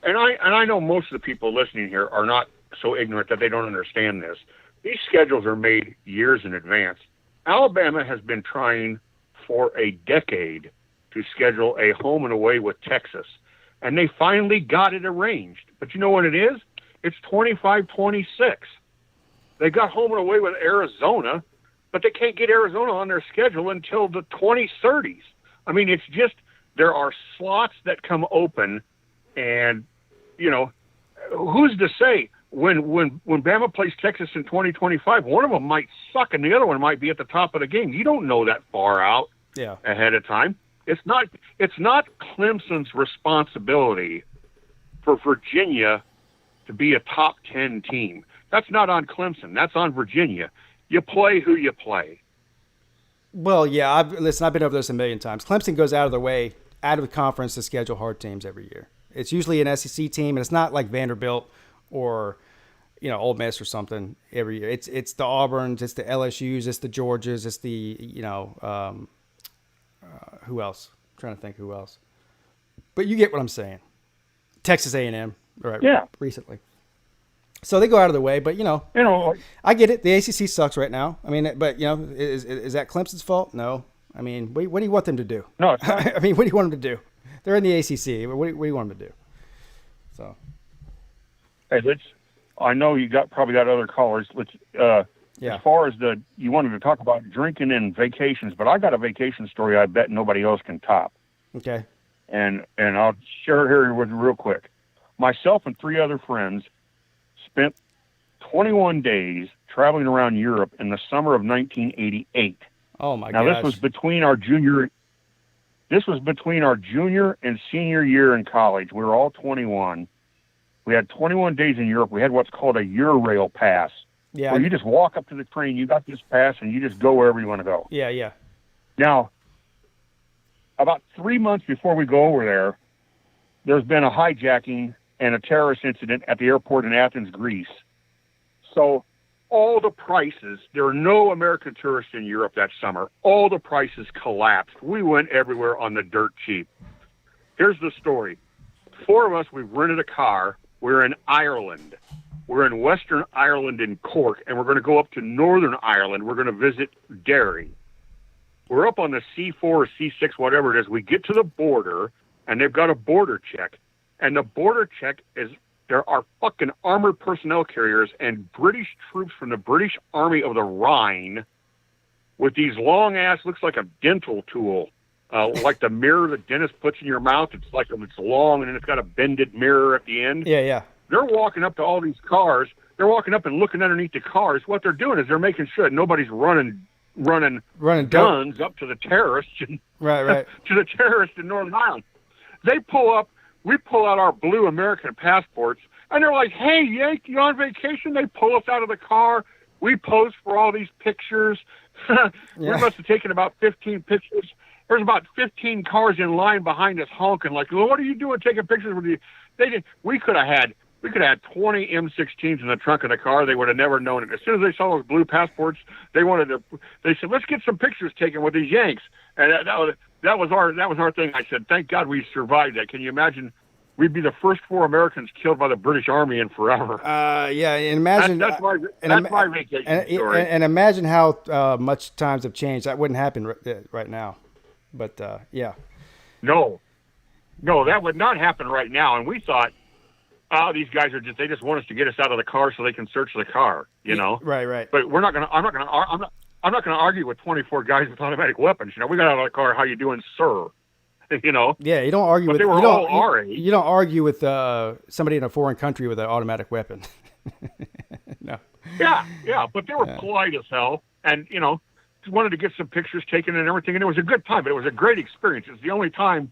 P: And I know most of the people listening here are not so ignorant that they don't understand this. These schedules are made years in advance. Alabama has been trying for a decade to schedule a home and away with Texas, and they finally got it arranged. But you know what it is? It's 25-26. They got home and away with Arizona, but they can't get Arizona on their schedule until the 2030s. I mean, it's just there are slots that come open, and, you know, who's to say when Bama plays Texas in 2025, one of them might suck and the other one might be at the top of the game. You don't know that far out ahead of time. It's not Clemson's responsibility for Virginia to be a top 10 team. That's not on Clemson. That's on Virginia. You play who you play.
C: Well, yeah, I've been over this a million times. Clemson goes out of their way, out of the conference, to schedule hard teams every year. It's usually an SEC team, and it's not like Vanderbilt or, you know, Ole Miss or something every year. It's the Auburns, it's the LSUs, it's the Georgias, it's the, you know, who else? I'm trying to think who else. But you get what I'm saying. Texas A&M, right?
P: Yeah.
C: Recently. So they go out of their way, but, you know, I get it. The ACC sucks right now. I mean, but, you know, is that Clemson's fault? No. I mean, what do you want them to do?
P: No, it's not.
C: I mean, what do you want them to do? They're in the ACC. What do you want them to do? So,
P: hey, I know you probably got other callers. As far as you wanted to talk about drinking and vacations, but I got a vacation story I bet nobody else can top.
C: Okay.
P: And I'll share it here with you real quick. Myself and 3 other friends spent 21 days traveling around Europe in the summer of 1988.
C: Oh my
P: gosh. Now this was between our junior and senior year in college. We were all 21. We had 21 days in Europe. We had what's called a Eurail pass.
C: Yeah.
P: Where you just walk up to the train, you got this pass, and you just go wherever you want to go.
C: Yeah, yeah.
P: Now, about 3 months before we go over there, there's been a hijacking and a terrorist incident at the airport in Athens, Greece. So all the prices, there were no American tourists in Europe that summer. All the prices collapsed. We went everywhere on the dirt cheap. Here's the story. 4 of us, we rented a car. We're in Ireland. We're in Western Ireland in Cork, and we're going to go up to Northern Ireland. We're going to visit Derry. We're up on the C4 or C6, whatever it is. We get to the border, and they've got a border check. And the border check is there are fucking armored personnel carriers and British troops from the British Army of the Rhine with these long-ass, looks like a dental tool, like the mirror the dentist puts in your mouth. It's like it's long, and then it's got a bended mirror at the end.
C: Yeah, yeah.
P: They're walking up to all these cars. They're walking up and looking underneath the cars. What they're doing is they're making sure that nobody's running guns up to the terrorists.
C: Right.
P: To the terrorists in Northern Ireland. They pull up. We pull out our blue American passports, and they're like, "Hey, Yank, you on vacation?" They pull us out of the car. We pose for all these pictures. We must have taken about 15 pictures. There's about 15 cars in line behind us honking, like, "Well, what are you doing taking pictures with you?" They did. We could have had 20 M16s in the trunk of the car. They would have never known it. As soon as they saw those blue passports, they said, "Let's get some pictures taken with these Yanks." And that was our thing. I said, "Thank God we survived that." Can you imagine? We'd be the first 4 Americans killed by the British Army in forever.
C: Yeah, and imagine
P: that's my vacation story.
C: And imagine how much times have changed. That wouldn't happen right now. But yeah.
P: No, that would not happen right now. And we thought, these guys they just want us to get us out of the car so they can search the car, you know?
C: Right.
P: But I'm not going to argue with 24 guys with automatic weapons. You know, we got out of the car. How you doing, sir? You know?
C: Yeah, you don't argue
P: but
C: with.
P: They were all our age.
C: You don't argue with somebody in a foreign country with an automatic weapon. No.
P: Yeah, but they were polite as hell, and you know, just wanted to get some pictures taken and everything, and it was a good time. But it was a great experience. It's the only time,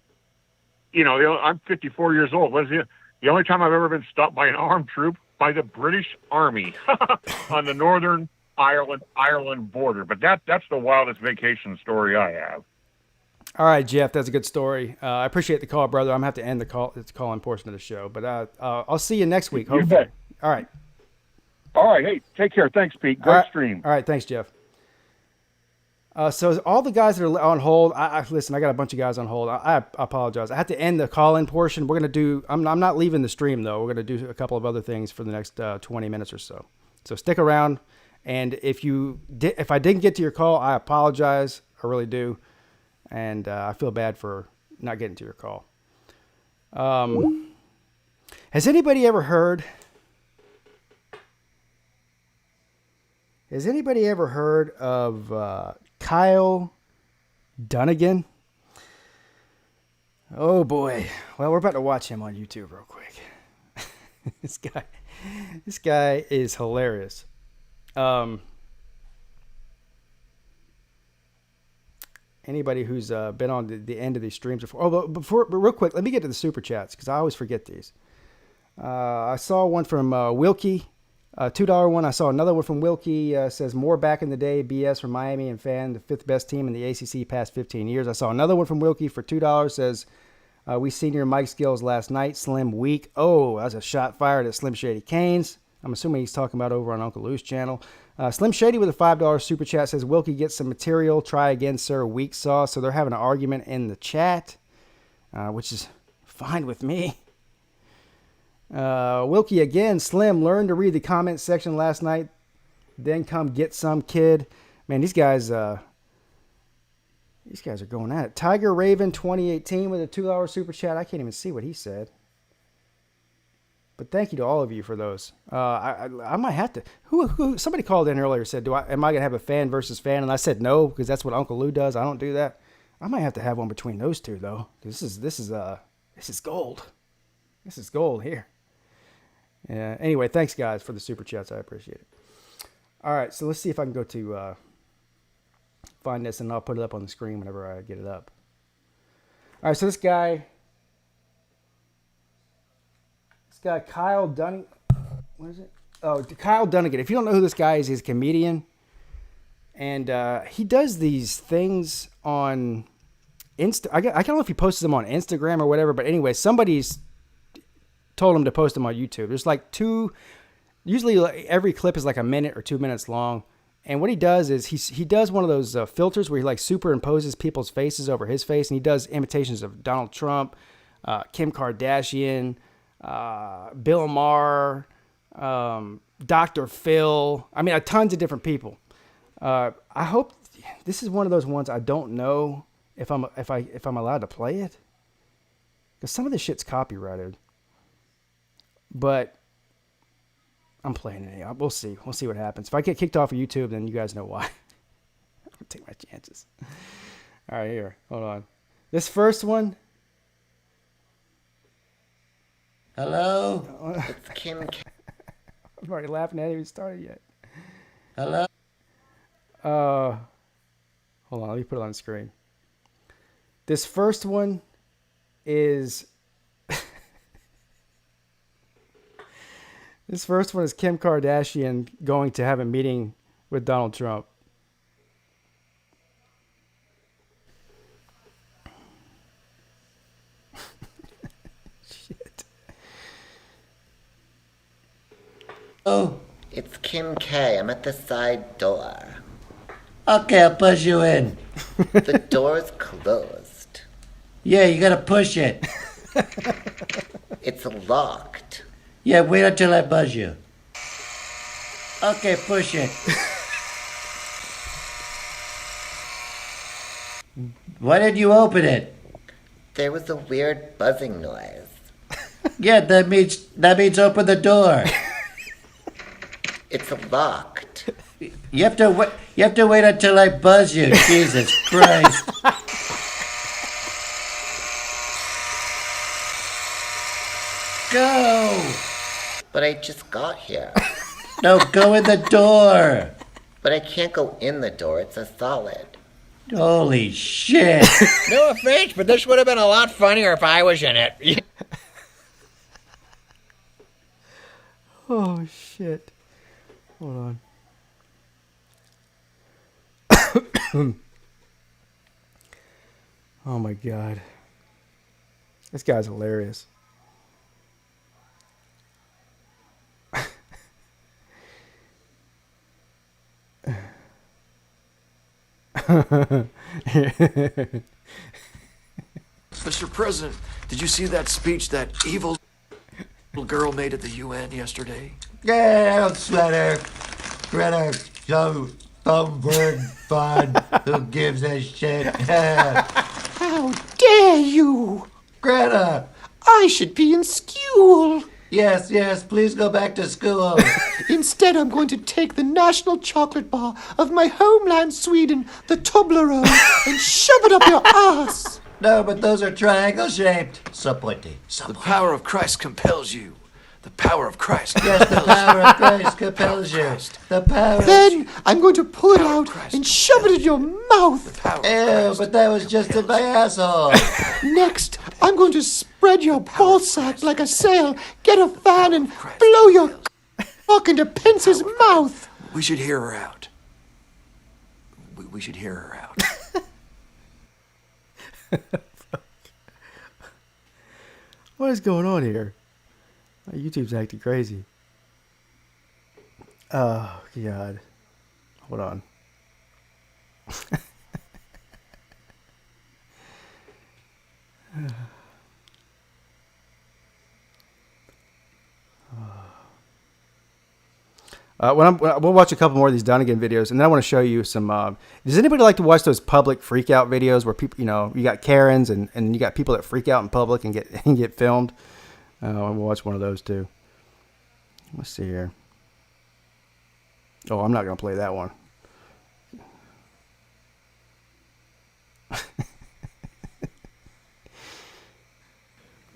P: you know, I'm 54 years old. The only time I've ever been stopped by an armed troop by the British Army on the Northern Ireland border. But that's the wildest vacation story I have.
C: All right, Jeff, that's a good story. I appreciate the call, brother. I'm going to have to end the call-in portion of the show. But I'll see you next week, hopefully.
P: You bet.
C: All right.
P: All right. Hey, take care. Thanks, Pete. Great stream.
C: All right. Thanks, Jeff. So all the guys that are on hold, listen, I got a bunch of guys on hold. I apologize. I had to end the call-in portion. We're going to do, I'm not leaving the stream, though. We're going to do a couple of other things for the next 20 minutes or so. So stick around. And if I didn't get to your call, I apologize. I really do. And I feel bad for not getting to your call. Has anybody ever heard Has anybody ever heard of Kyle Dunnigan? Oh boy. Well, we're about to watch him on YouTube real quick. This guy is hilarious. Anybody who's been on the end of these streams before. Oh, but real quick, let me get to the super chats because I always forget these. I saw one from Wilkie, $2 one. I saw another one from Wilkie. Says more back in the day. BS from Miami and fan, the 5th best team in the ACC past 15 years. I saw another one from Wilkie for $2. Says we senior Mike Skills last night. Slim weak. Oh, that was a shot fired at Slim Shady Canes. I'm assuming he's talking about over on Uncle Lou's channel. Slim Shady with a $5 super chat says Wilkie gets some material. Try again, sir. Weak sauce. So they're having an argument in the chat, which is fine with me. Wilkie again, Slim, learn to read the comment section last night, then come get some, kid. Man, these guys are going at it. Tiger Raven 2018 with a $2 super chat. I can't even see what he said. But thank you to all of you for those. I might have to. Who? Somebody called in earlier, said, am I gonna have a fan versus fan? And I said no, because that's what Uncle Lou does. I don't do that. I might have to have one between those two though. This is gold. This is gold here. Yeah. Anyway, thanks guys for the super chats. I appreciate it. All right, so let's see if I can go to find this, and I'll put it up on the screen whenever I get it up. All right, so this guy Kyle Dunnigan. What is it? Oh, Kyle Dunnigan. If you don't know who this guy is, he's a comedian, and he does these things on Insta. I don't know if he posts them on Instagram or whatever, but anyway, somebody's told him to post them on YouTube. There's like usually every clip is like a minute or 2 minutes long. And what he does is he does one of those filters where he like superimposes people's faces over his face. And he does imitations of Donald Trump, Kim Kardashian, Bill Maher, Dr. Phil. I mean, tons of different people. I hope this is one of those ones I don't know if I'm allowed to play it. Because some of this shit's copyrighted. But I'm playing it anyway. We'll see. We'll see what happens. If I get kicked off of YouTube, then you guys know why. I'll take my chances. All right, here. Hold on. This first one.
Q: Hello? It's Kim.
C: I'm already laughing. I haven't even started yet.
Q: Hello?
C: Hold on. Let me put it on the screen. This first one is... This first one is Kim Kardashian going to have a meeting with Donald Trump. Shit.
Q: Oh, it's Kim K. I'm at the side door. Okay, I'll push you in. The door's closed. Yeah, you gotta push it. It's locked. Yeah, wait until I buzz you. Okay, push it. Why did you open it? There was a weird buzzing noise. Yeah, that means open the door. It's locked. You have to wait until I buzz you. Jesus Christ. Go! But I just got here. No, go in the door. But I can't go in the door. It's a solid. Holy shit.
R: No offense, but this would have been a lot funnier if I was in it.
C: Oh, shit. Hold on. Oh, my God. This guy's hilarious.
S: Mr. President, did you see that speech that evil little girl made at the UN yesterday?
Q: Yeah, don't sweat her. Greta, so thumbprint fun. Who gives a shit?
S: How dare you!
Q: Greta!
S: I should be in school.
Q: Yes, yes, please go back to school.
T: Instead, I'm going to take the national chocolate bar of my homeland, Sweden, the Toblerone, and shove it up your ass.
Q: No, but those are triangle-shaped. So pointy.
S: The power of Christ compels you. The power of Christ.
Q: Yes, the power of Christ compels you. The power.
T: Then I'm going to pull it out and shove it in your mouth.
Q: Ew, but that was just in my asshole.
T: Next, I'm going to spread your ball sack like a sail, get a fan, and blow your cock into Pence's mouth.
S: We should hear her out. We should hear her out.
C: What is going on here? YouTube's acting crazy. Oh, God. Hold on. We'll watch a couple more of these Dunnigan videos, and then I want to show you some. Does anybody like to watch those public freak out videos where people, you got Karens and you got people that freak out in public and get filmed? We'll watch one of those too. Let's see here. Oh, I'm not gonna play that one.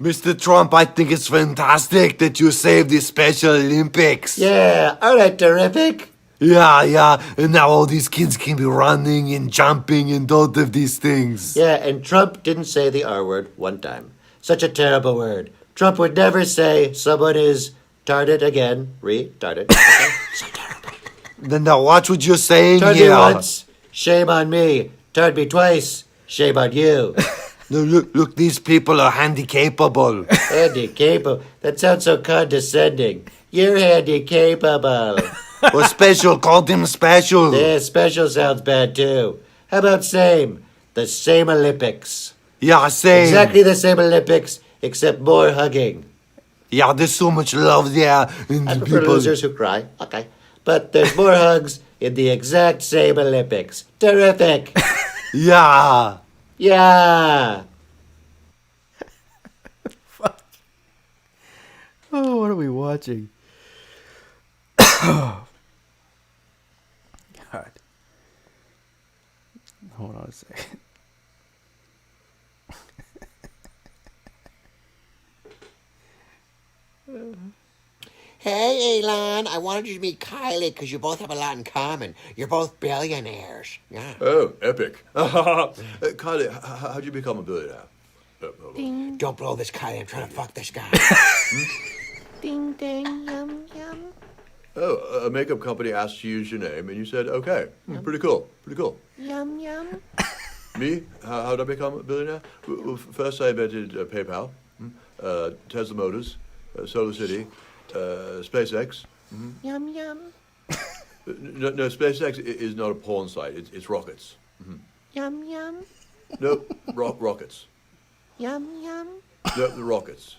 U: Mr. Trump, I think it's fantastic that you saved the Special Olympics.
Q: Yeah, all right, terrific.
U: Yeah, and now all these kids can be running and jumping and all of these things.
Q: Yeah, and Trump didn't say the R word one time. Such a terrible word. Trump would never say someone is tarded again. Retarded. Okay? So terrible.
U: Then now watch what you're saying
Q: Tard
U: here.
Q: me once, shame on me. Tard me twice, shame on you.
U: No, look, these people are handy-capable.
Q: Handy-capable? That sounds so condescending. You're handy-capable.
U: Or special, call them special.
Q: Yeah, special sounds bad too. How about same? The same Olympics.
U: Yeah, same.
Q: Exactly the same Olympics, except more hugging.
U: Yeah, there's so much love there. And
Q: I prefer losers who cry. Okay. But there's more hugs in the exact same Olympics. Terrific.
U: Yeah.
Q: Yeah.
C: Fuck. Oh, what are we watching? God. Hold on a second.
R: Hey, Elon, I wanted you to meet Kylie because you both have a lot in common. You're both billionaires. Yeah.
V: Oh, epic. Kylie, how'd you become a billionaire?
R: Don't blow this, Kylie. I'm trying to fuck this guy.
T: Ding, ding, yum, yum.
V: Oh, a makeup company asked you to use your name, and you said, okay. Pretty cool.
T: Yum, yum.
V: Me? How did I become a billionaire? Well, first I invented PayPal, Tesla Motors, Solar City, SpaceX.
T: Yum, yum.
V: No, SpaceX is not a porn site. It's rockets.
T: Yum, yum.
V: No, rockets.
T: Yum, yum.
V: No, the rockets.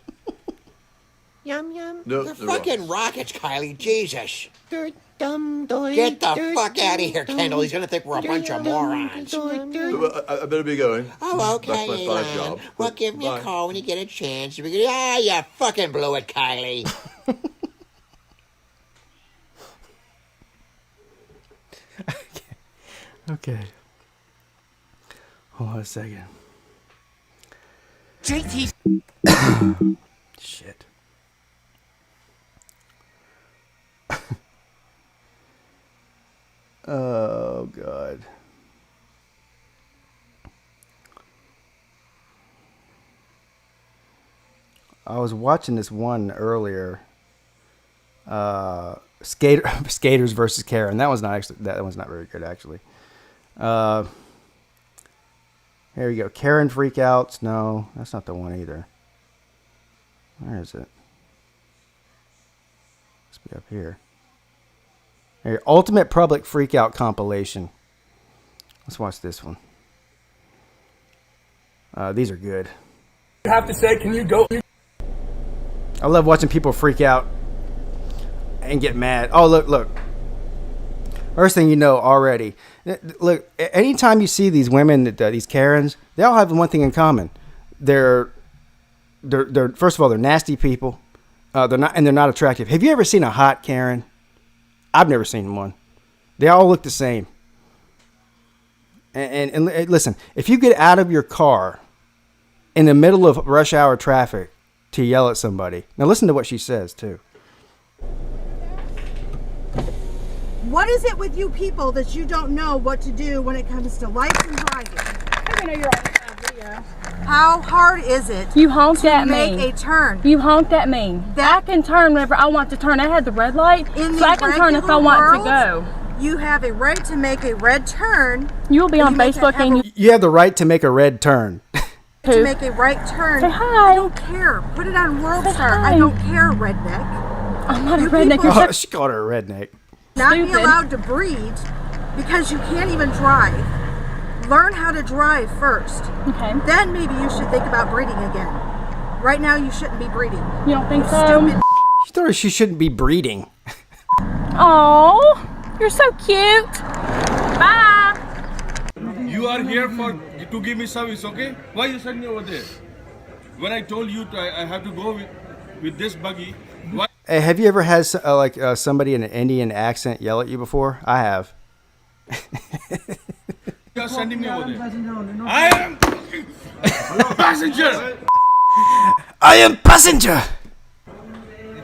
T: Yum, yum.
V: No,
R: They're
V: the
R: fucking rockets, Kylie. Jesus.
T: They're dumb, doy.
R: Get the
T: They're
R: fuck out of here,
T: dumb,
R: Kendall. He's gonna think we're a bunch of morons.
V: I better be going.
R: Oh, okay,
V: That's my fine
R: Elon.
V: job.
R: Well, give me
V: Bye.
R: a call when you get a chance. You fucking blew it, Kylie.
C: Okay. Hold on a second.
O: JT.
C: Shit. Oh, God. I was watching this one earlier. Skaters versus Karen. That one's not very good, actually. Here we go. Karen freakouts. No, that's not the one either. Where is it? Must be up here. Here, Ultimate Public Freakout compilation. Let's watch this one. These are good.
W: You have to say, can you go?
C: I love watching people freak out and get mad. Oh, look. First thing you know already. Look, anytime you see these women, these Karens, they all have one thing in common. They're first of all, they're nasty people. they're not attractive. Have you ever seen a hot Karen? I've never seen one. They all look the same. And listen, if you get out of your car in the middle of rush hour traffic to yell at somebody, now listen to what she says too.
A: What is it with you people that you don't know what to do when it comes to license driving? I know you're on video. How hard is it?
B: You honked
A: to
B: at
A: make
B: me.
A: a turn?
B: You honked at me. I can turn whenever I want to turn. I had the red light,
A: In
B: so
A: the
B: I can turn if I
A: regular
B: want
A: world,
B: to go.
A: You have a right to make a red turn.
B: You'll be
A: but
B: on
A: you make
B: Facebook
A: a-
B: and you.
C: You have the right to make a red turn.
A: To make a right turn.
B: Say hi.
A: I don't care. Put it on World
B: Say
A: Star.
B: hi.
A: I don't care, redneck.
B: I'm not
A: You
B: a redneck.
A: people
B: You're
C: Oh, she called her a redneck.
A: not be
B: stupid.
A: allowed to breed because you can't even drive. Learn how to drive first.
B: Okay.
A: Then maybe you should think about breeding again. Right now you shouldn't be breeding.
B: You don't think so?
A: Stupid.
C: She told her she shouldn't be breeding.
B: Oh, you're so cute. Bye.
D: You are here to give me service, okay? Why you send me over there? When I told you I have to go with this buggy, why?
C: Hey, have you ever had somebody in an Indian accent yell at you before? I have.
D: You are sending me over there. I am passenger.
C: I am passenger.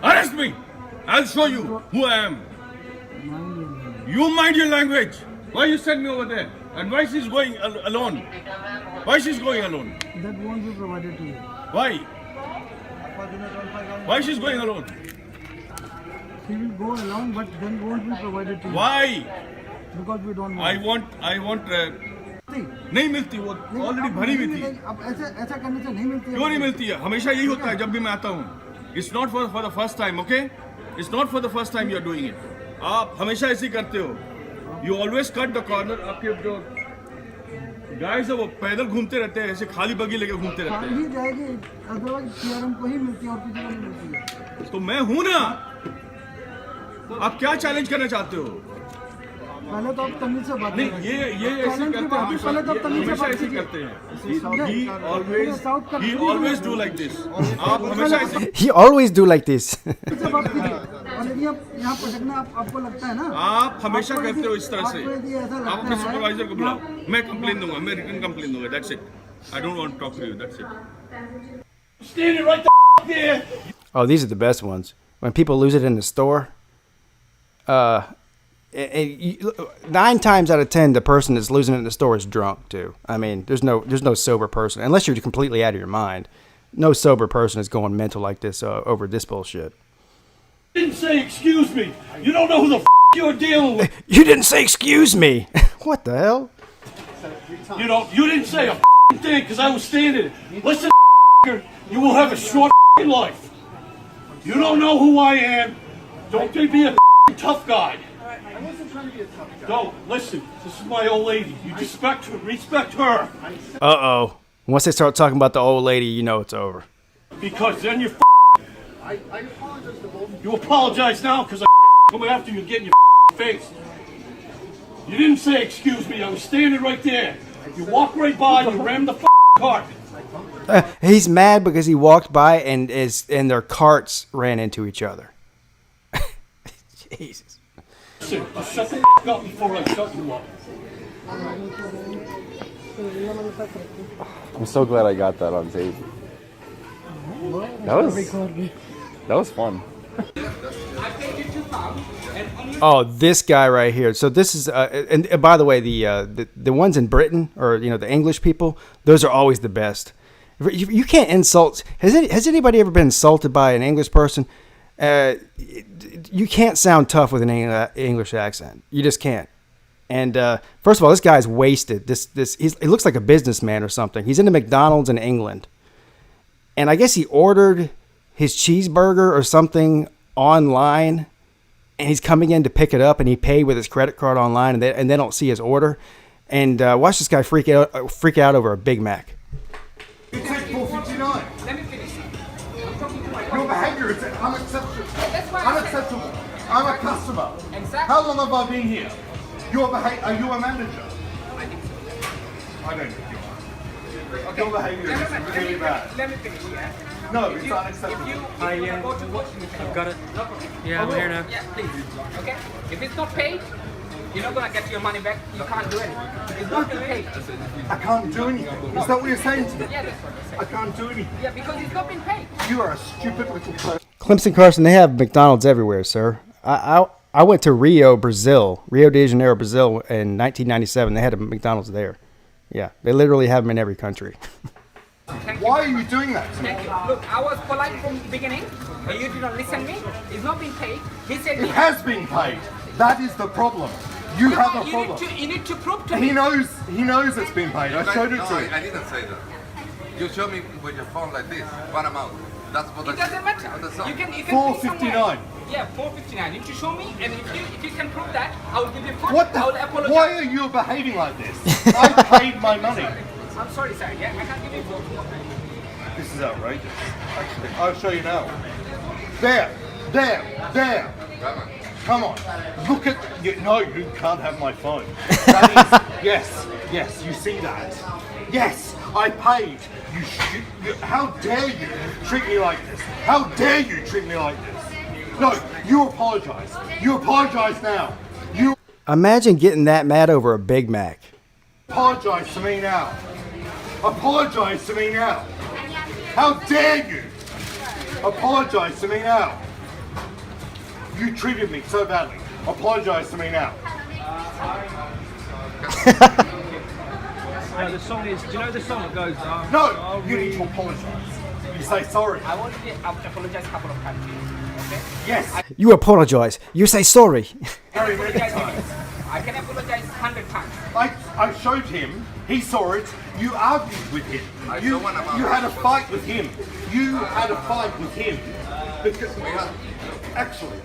D: Arrest me. I'll show you who I am. You mind your language. Why you send me over there? And why she's going alone? Why she's going alone?
X: That won't be provided to you.
D: Why? Why she's going alone?
X: She will go along, but then won't be provided to you.
D: Why?
X: Because we don't know.
D: I want नहीं मिलती वो already भरी हुई थी
X: अब ऐसा करने से नहीं मिलती है
D: क्यों नहीं मिलती है हमेशा यही होता है जब भी मैं आता हूँ it's not for the first time okay it's not for the first time you are doing it आप हमेशा ऐसे ही करते हो you always cut the corner आपके जो गाइस है वो पैदल घूमते रहते हैं ऐसे खाली बगी लेके घूमते रहते हैं
X: जाएगी अदरवाइज सीआरएम को ही मिलती है और किसी को नहीं मिलती है
D: तो मैं हूं ना आप क्या चैलेंज करना चाहते हो
X: पहले तो आप तमीज से बात
D: नहीं ये ऐसे करते हैं
X: पहले तो आप तमीज से
D: हमेशा ऐसे करते हैं he always do like this आप हमेशा ऐसे
C: He always do like this.
X: और यदि आप यहाँ पटकना आपको लगता है ना
D: आप हमेशा करते हो इस तरह से
X: आप
D: आप अपने सुपरवाइजर को बुलाओ मैं कंप्लेन दूंगा मैं रिटन कंप्लेन दूंगा that's it I don't want to talk to you that's it standing right there
C: Oh, these are the best ones. When people lose it in the store, 9 times out of 10, the person that's losing it in the store is drunk too. I mean, there's no sober person unless you're completely out of your mind. No sober person is going mental like this over this bullshit.
D: didn't say excuse me. You don't know who the you're dealing with.
C: You didn't say excuse me. What the hell?
D: You didn't say a thing because I was standing. Listen, you will have a short life. You don't know who I am. Don't be a tough guy.
X: I wasn't trying to be a tough guy.
D: Don't listen. This is my old lady. You respect her.
C: Uh-oh. Once they start talking about the old lady, you know it's over.
D: Because then you're
X: I apologize to both.
D: You apologize now because I'm coming after you and getting your face. You didn't say excuse me. I was standing right there. You walked right by and you rammed the cart.
C: He's mad because he walked by and their carts ran into each other. Jesus.
D: Listen, just shut the up before I shut you up.
Y: I'm so glad I got that on tape. That was fun.
C: Oh, this guy right here. So this is, and by the way, the ones in Britain or the English people, those are always the best. You can't insult. Has anybody ever been insulted by an English person? You can't sound tough with an English accent. You just can't. And first of all, this guy's wasted. He looks like a businessman or something. He's in the McDonald's in England, and I guess he ordered his cheeseburger or something online, and he's coming in to pick it up, and he paid with his credit card online, and they don't see his order. And watch this guy freak out over a Big Mac.
X: You take $4.59. Let me finish. Your behaviour is unacceptable. Unacceptable. I'm a customer. Exactly. How long have I been here? Are you a manager? I think so. I don't think you are. Your behaviour is really bad. Let me finish. No, it's unacceptable.
F: I've got it. Yeah, I'm here now.
G: Yeah, please. Okay? If it's not paid, you're not gonna get your money back. You can't do anything. It's not been paid.
X: I can't do anything. Is that what you're saying to me?
G: Yeah, that's what you're saying.
X: I can't do anything.
G: Yeah, because it's not been paid.
X: You are a stupid little person.
C: Clemson, Carson, they have McDonald's everywhere, sir. I went to Rio de Janeiro, Brazil in 1997. They had a McDonald's there. Yeah, they literally have them in every country.
X: Why are you doing that?
G: Thank you. Look, I was polite from the beginning, but you did not listen to me. It's not been paid. He said
X: It has been paid. That is the problem. You have a problem.
G: You need to prove to me.
X: He knows it's been paid. I showed it to him.
H: I didn't say that. You show me with your phone like this. What amount? That's what
G: It doesn't matter. You can
X: $4.59.
G: Yeah, $4.59. You need to show me, and if you can prove that, I will give you food.
X: What the?
G: I will apologize.
X: Why are you behaving like this? I paid my money.
G: I'm sorry, sir. Yeah, I can't give you food.
X: This is outrageous. Actually, I'll show you now. There. Come on. Look at you. No, you can't have my phone. That is, yes. You see that? Yes, I paid. How dare you treat me like this? How dare you treat me like this? No, you apologize. You apologize now. You
C: Imagine getting that mad over a Big Mac.
X: apologize to me now. Apologize to me now. How dare you? Apologize to me now. You treated me so badly. Apologize to me now.
F: The song is, do you know the song that goes,
X: No, you need to apologize. You say sorry.
G: I want to apologize a couple of times. Okay?
X: Yes.
C: You apologize. You say sorry.
X: Very many times.
G: I can apologize 100 times.
X: I showed him. He saw it. You argued with him. You had a fight with him. You had a fight with him. Because actually,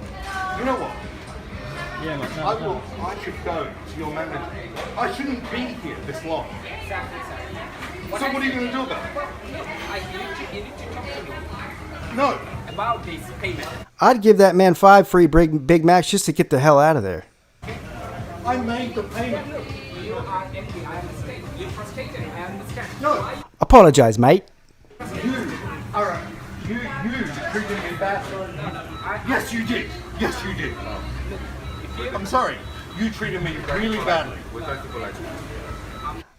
X: you know what?
F: Yeah, my
X: I should go to your manager. I shouldn't be here this long.
G: Exactly, sir.
X: So what are you going to do about it?
G: You need to talk to me.
X: No.
G: About this payment.
C: I'd give that man 5 free Big Macs just to get the hell out of there.
X: I made the payment.
G: You are angry. I understand. You're frustrated. I understand.
X: No.
C: Apologize, mate.
X: You treated me badly. Yes, you did. Yes, you did. I'm sorry. You treated me really badly.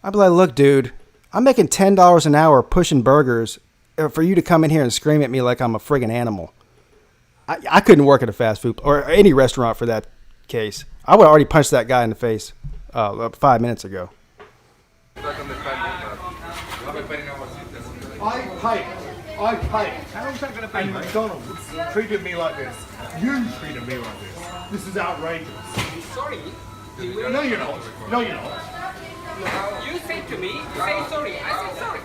C: I'd be like, look, dude, I'm making $10 an hour pushing burgers for you to come in here and scream at me like I'm a friggin' animal. I couldn't work at a fast food or any restaurant for that case. I would have already punched that guy in the face 5 minutes ago.
X: I paid. How is that going to pay? And McDonald's treated me like this. You treated me like this. This is outrageous.
G: Sorry.
X: No, you're not. No, you're not.
G: You say to me, say sorry. I say sorry.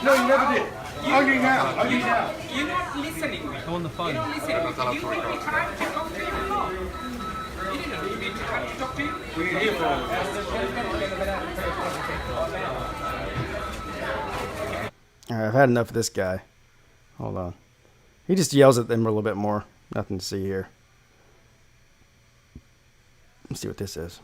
X: No, you never did. Only now. Only now.
G: You're not listening to me.
F: on the phone.
G: You don't listen to me. You give me time to talk to you. No. You didn't give me time to talk to you.
X: We're here for
C: All right, I've had enough of this guy. Hold on. He just yells at them a little bit more. Nothing to see here. Let's see what this is.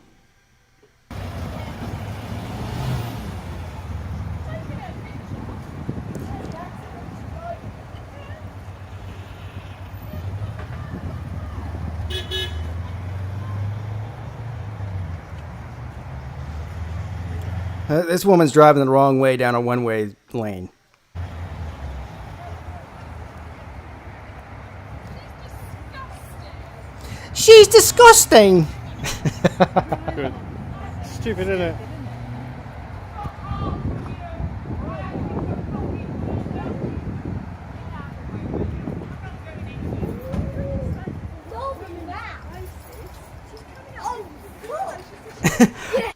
C: This woman's driving the wrong way down a one-way lane. She's disgusting.
I: Good. Stupid, isn't it?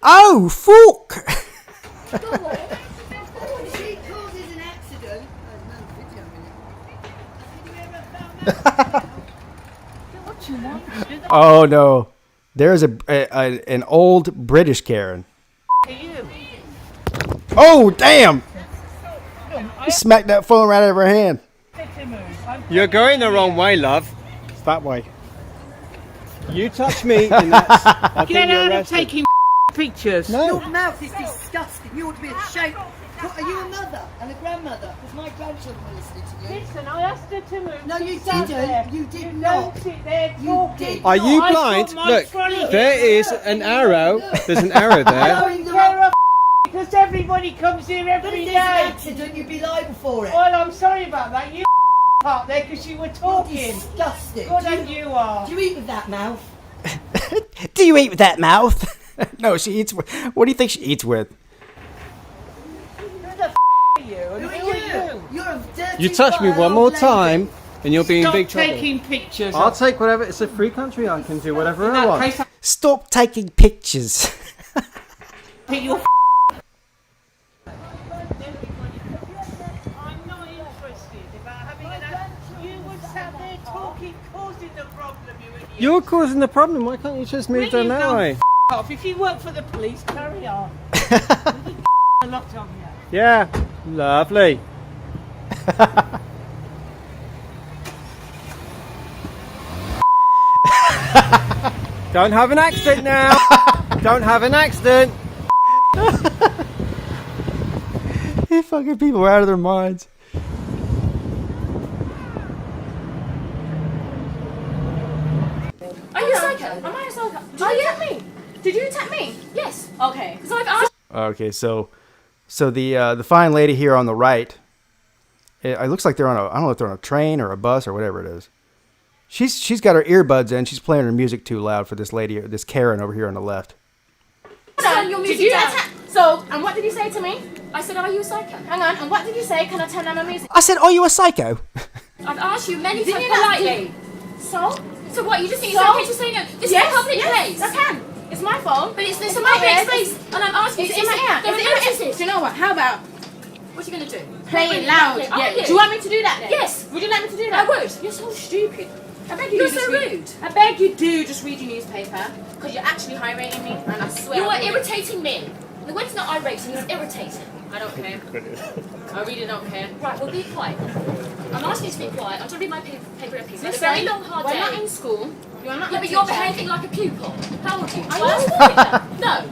C: Oh, fuck!
A: She causes an accident.
C: Oh no, there's an old British Karen. Oh damn! He smacked that phone right out of her hand.
I: You're going the wrong way, love. It's that way. You touch me, and that's. I think
J: Get
I: you're
J: out of
I: arrested.
J: taking pictures.
I: No.
A: Your mouth is disgusting. You ought to be ashamed.
E: Are you a mother and a grandmother? Because my grandchildren are listening to you.
J: Listen, I asked her to move.
E: No, you
J: Sit there.
E: didn't. You did not.
J: Don't sit there talking.
I: Are you
J: I've
I: blind?
J: got my
I: Look,
J: trolley
I: there
J: here.
I: is an arrow. There's an arrow
J: I
I: there.
J: don't care a because everybody comes here
E: But
J: every
E: if
J: day.
E: there's an accident, you'd be liable for it.
J: Well, I'm sorry about that. You up there because you were talking.
E: Disgusting.
J: Good and you are.
E: Do you eat with that mouth?
C: Do you eat with that mouth? No, she eats with... What do you think she eats with?
J: Who the are you? And who are you?
E: You're a dirty
I: You touch me
E: vile
I: one more
E: lady.
I: time, and you'll be in
J: Stop
I: big trouble.
J: taking pictures.
I: I'll take whatever. It's a free country. I can do whatever I want.
C: Stop taking pictures.
J: Put your I'm not interested about having an you were sat there talking, causing the problem, you idiot.
I: You're causing the problem. Why can't you just move down that way?
J: Off. If you work for the police, carry on. A lot of you.
I: Yeah, lovely. Don't have an accident now. Don't have an accident.
C: These fucking people are out of their minds.
B: Are you a psycho? Am I a psycho? Did you attack me? Did you attack me? Yes. Okay. Because I've asked.
C: Okay, so the fine lady here on the right, it looks like they're on a, I don't know if they're on a train or a bus or whatever it is. She's got her earbuds in. She's playing her music too loud for this lady, this Karen over here on the left.
B: Turn your music down. So, and what did you say to me? I said, are you a psycho? Hang on, and what did you say? Can I turn down my music?
C: I said, are you a psycho?
B: I've asked you many Didn't times you not politely. So? So what, you just think it's So? okay to say no? This is a public place. I can. It's my phone. But it's a my public ear. space. And I'm asking you, It's in my ear. there are It's in my ear. notices. Do you know what? How about, what are you going to do? Play it loud. Yeah. Do you want me to do that then? Yes. Would you like me to do that? I would. You're so stupid. I beg you. You're so rude. I beg you do just read your newspaper because you're actually high-rating me, and I swear. You are irritating me. The word's not irritating, it's irritating. I don't care. I really don't care. Right, well, be quiet. I'm asking you to be quiet. I'm trying to read my paper in peace. It's a very long, hard day. We're not in school. You're not. Yeah, but you're behaving like a pupil. How old are you? I was No.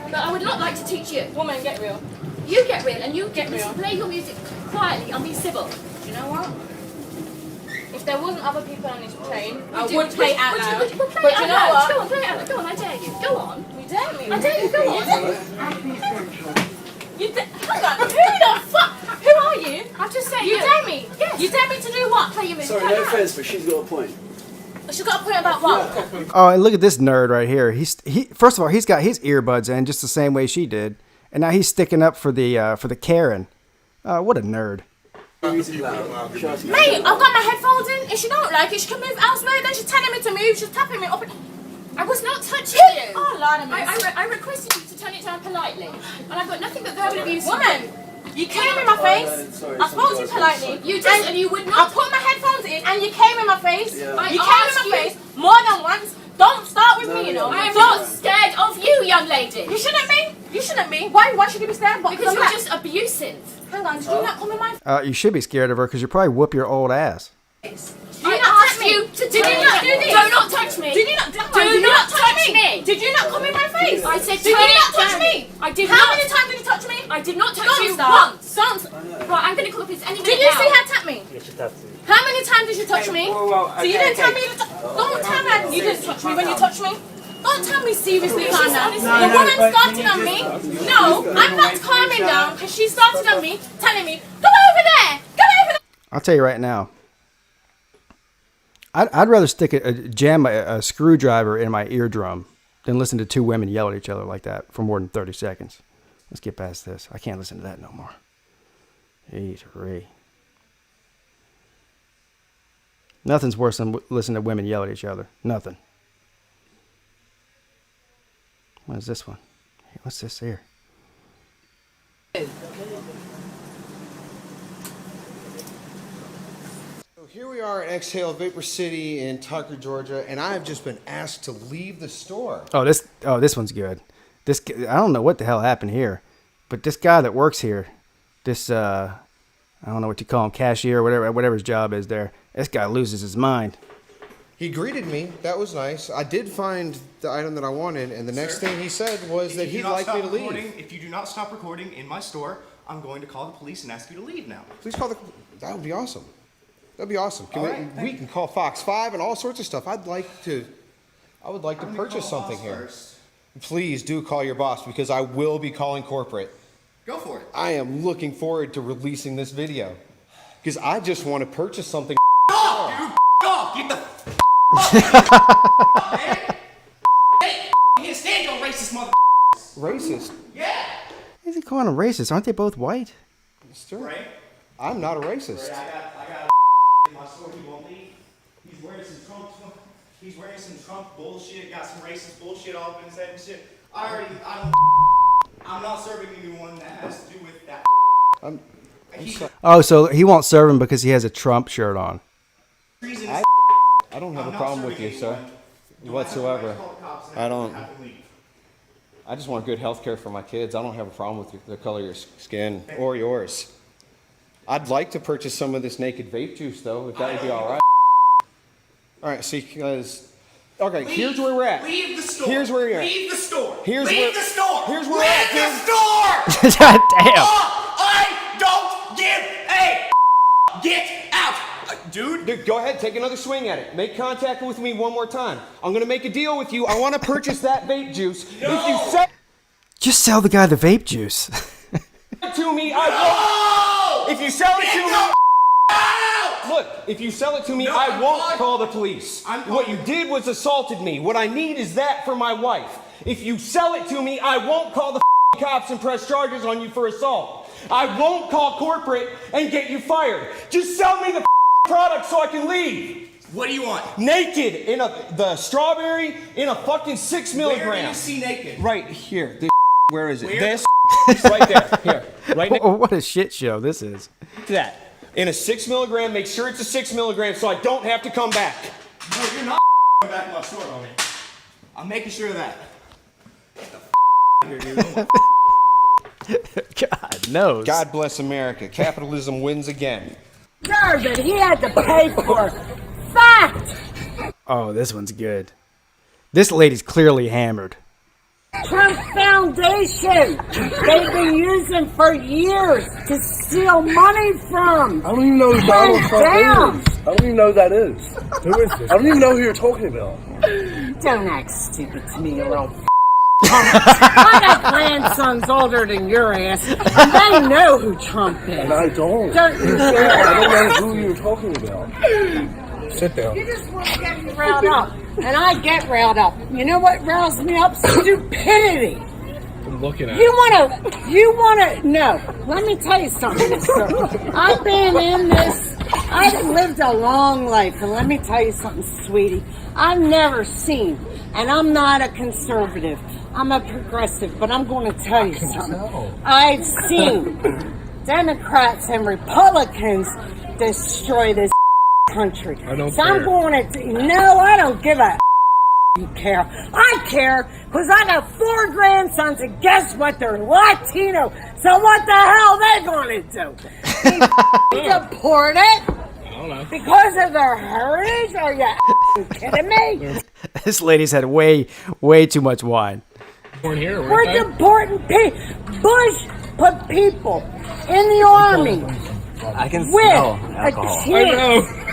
B: But I would not like to teach you. Woman, get real. You get real, and you get real. Play your music quietly and be civil. You know what? If there wasn't other people on this train, I would play out loud. But you know what? Go on, play it out loud. Go on, I dare you. Go on. You dare me? I dare you. Go on. Hang on. Who the fuck? Who are you? I've just said you dare me. Yes. You dare me to do what? Play your music.
K: Sorry, no offense, but she's got a point.
B: She's got a point about what?
C: Oh, and look at this nerd right here. First of all, he's got his earbuds in just the same way she did, and now he's sticking up for the Karen. What a nerd.
K: Music loud.
B: Mate, I've got my headphones in. If she don't like it, she can move elsewhere. Then she's telling me to move. She's tapping me up. I was not touching you. Oh, Lord, I requested you to turn it down politely, and I've got nothing but verbal abuse. Woman, you came in my face. I spoke to you politely. You did, and you would not. I put my headphones in, and you came in my face. Yeah. You came in my face more than once. Don't start with me, you know. I am not scared of you, young lady. You shouldn't be. You shouldn't be. Why should you be scared? Because you're just abusive. Hang on, did you not come in my...
C: You should be scared of her because you probably whoop your old ass.
B: I asked you to do not do this. Do not touch me. Did you not? Do not touch me. Did you not come in my face? I said, did you not touch me? I did not. How many times did you touch me? I did not touch you once. Right, I'm going to call the police any minute now. Did you see her tap me?
K: Yes, she tapped you.
B: How many times did you touch me? So you didn't tell me. Don't tell me you didn't touch me when you touched me. Don't tell me seriously, calm down. The woman started on me. No, I'm not calming down because she started on me, telling me, go over there, go over there.
C: I'll tell you right now. I'd rather stick jam a screwdriver in my eardrum than listen to two women yell at each other like that for more than 30 seconds. Let's get past this. I can't listen to that no more. Jeez, Ray. Nothing's worse than listening to women yell at each other. Nothing. What is this one? Hey, what's this here?
L: So here we are at Exhale Vapor City in Tucker, Georgia, and I have just been asked to leave the store.
C: Oh, this one's good. I don't know what the hell happened here, but this guy that works here, I don't know what you call him, cashier, whatever his job is there. This guy loses his mind.
L: He greeted me. That was nice. I did find the item that I wanted, and the next thing he said was that he'd like me to leave.
M: If you do not stop recording in my store, I'm going to call the police and ask you to leave now.
L: Please call the. That would be awesome. That'd be awesome. We can call Fox 5 and all sorts of stuff. I would like to purchase something here.
M: First.
L: Please do call your boss because I will be calling corporate.
M: Go for it.
L: I am looking forward to releasing this video because I just want to purchase something.
M: Off, dude. Off. Get the man. Hey, you can't stand your racist mother.
L: Racist?
M: Yeah.
C: Is he calling him racist? Aren't they both white?
M: Right.
L: I'm not a racist.
M: I got in my store. He won't leave. He's wearing some Trump bullshit. Got some racist bullshit all up in his head and shit. I'm not serving anyone that has to do with that.
L: I'm
C: Oh, so he won't serve him because he has a Trump shirt on.
L: I don't have a problem with you, sir, whatsoever. I just want good health care for my kids. I don't have a problem with the color of your skin or yours. I'd like to purchase some of this naked vape juice, though, if that would be all right. All right, see, because... Okay, here's where we're at.
M: Leave the store.
L: Here's where you're at.
M: Leave the store.
L: Leave
M: the store.
L: Here's where we're at,
M: Leave the
L: dude.
M: store.
C: God damn.
M: I don't give a get out. Dude,
L: go ahead, take another swing at it. Make contact with me one more time. I'm going to make a deal with you. I want to purchase that vape juice.
M: No.
L: If you sell
C: Just sell the guy the vape juice.
L: it to me, I won't. If you sell it to me... Look, if you sell it to me, I won't call the police. What you did was assaulted me. What I need is that for my wife. If you sell it to me, I won't call the cops and press charges on you for assault. I won't call corporate and get you fired. Just sell me the product so I can leave.
M: What do you want?
L: Naked in the strawberry in a fucking 6 milligram.
M: Where do you see naked?
L: Right here. Where is it?
M: Where?
L: This right there. Here. Right there.
C: What a shit show this is.
L: That. In a 6 milligram, make sure it's a 6 milligram so I don't have to come back.
M: No, you're not coming back in my store, homie. I'm making sure of that. Get the here, dude.
C: God knows.
L: God bless America. Capitalism wins again.
E: Sure, but he had to pay for it. Fact!
C: Oh, this one's good. This lady's clearly hammered.
E: Trump Foundation! They've been using for years to steal money from.
W: I don't even know who Donald Trump is. I don't even know who that is. Who is this? I don't even know who you're talking about.
E: Don't act stupid to me, you little I got grandsons older than your ass, and they know who Trump is.
W: And I don't.
E: Don't you
W: I
E: dare.
W: don't know who you're talking about. Sit down.
E: You just want to get me riled up, and I get riled up. You know what riles me up? Stupidity.
W: I'm looking at
E: You want to, no, let me tell you something, sir. I've been in this, I've lived a long life, and let me tell you something, sweetie. I've never seen, and I'm not a conservative, I'm a progressive, but I'm going to tell you something. I've seen Democrats and Republicans destroy this country.
W: I don't
E: so
W: care.
E: I'm going to, no, I don't give a you care. I care because I got 4 grandsons, and guess what? They're Latino. So what the hell are they going to do? Be deported?
W: I don't know.
E: Because of their heritage? Are you kidding me?
C: This lady's had way too much wine.
W: Here,
E: We're deporting people. Bush put people in the army
W: I can
E: with
W: smell
E: a
W: alcohol.
E: chance.
W: I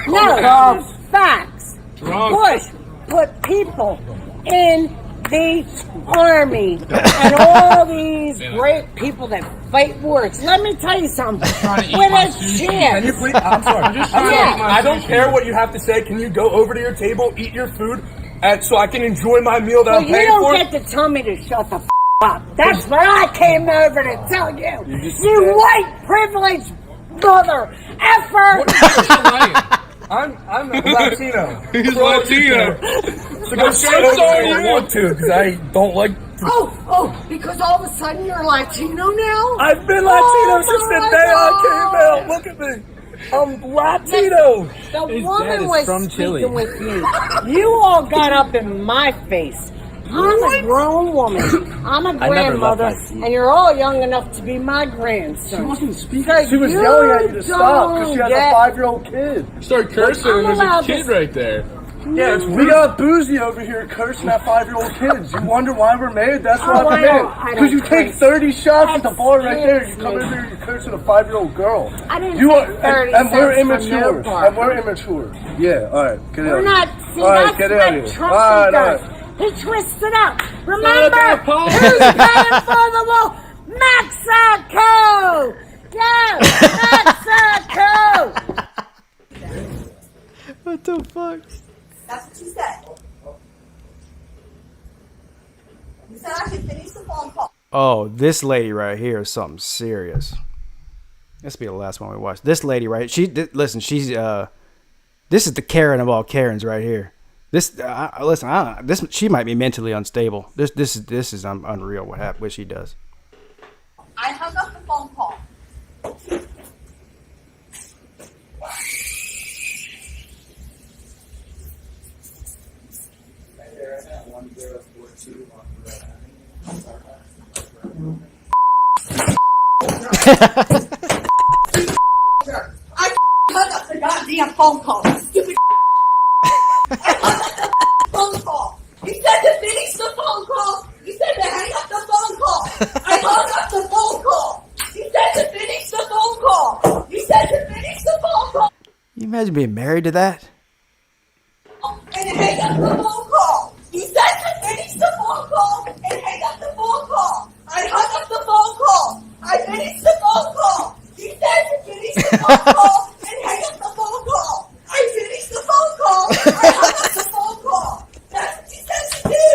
W: know.
E: No, facts.
W: Wrong.
E: Bush put people in the army and all these great people that fight wars. Let me tell you something. With a chance.
W: Can you please? I'm sorry. I don't care what you have to say. Can you go over to your table, eat your food, so I can enjoy my meal that
E: Well,
W: I'm
E: you
W: paying
E: don't
W: for?
E: get to tell me to shut the up. That's what I came over to tell you. You white privileged mother effer.
W: I'm Latino. He's Latino. So go sit over if you want to, because I don't like.
E: Oh, because all of a sudden you're Latino now?
W: I've been Latino since the day I came out. Look at me. I'm Latino.
E: The woman was speaking with me. You all got up in my face. I'm a grown woman. I'm a grandmother, and you're all young enough to be my grandson.
W: She wasn't speaking.
E: So
W: She was yelling at you to stop because she has a 5-year-old kid.
N: Start cursing and there's a kid right there.
W: Yeah, we got boozy over here cursing at 5-year-old kids. You wonder why we're married? That's why we're married. Because you take 30 shots at the bar right there. You come in here and you're cursing a 5-year-old girl.
E: I didn't
W: You are,
E: take 30
W: and we're
E: shots from
W: immature.
E: no bar.
W: And we're immature. Yeah, all right, get it
E: We're
W: out.
E: not. See,
W: All right,
E: that's
W: get it
E: what
W: out here.
E: Trump
W: All
E: does.
W: right.
E: He twists it up. Remember,
W: Not Paul.
E: who's paying for the wall? Mexico! Go! Mexico!
C: What the fuck?
A: That's what you said. You said I should finish the phone call.
C: Oh, this lady right here is something serious. This will be the last one we watch. This lady right, listen, she's this is the Karen of all Karens right here. Listen, she might be mentally unstable. This is unreal what she does.
A: I hung up the phone call. I hung up the goddamn phone call. Stupid. I hung up the phone call. You said to finish the phone call. You said to hang up the phone call. I hung up the phone call. You said to finish the phone call. You said to finish the phone call.
C: Can you imagine being married to that?
A: And hang up the phone call. You said to finish the phone call and hang up the phone call. I hung up the phone call. I finished the phone call. You said to finish the phone call and hang up the phone call. I finished the phone call. I hung up the phone call. That's what you said to do.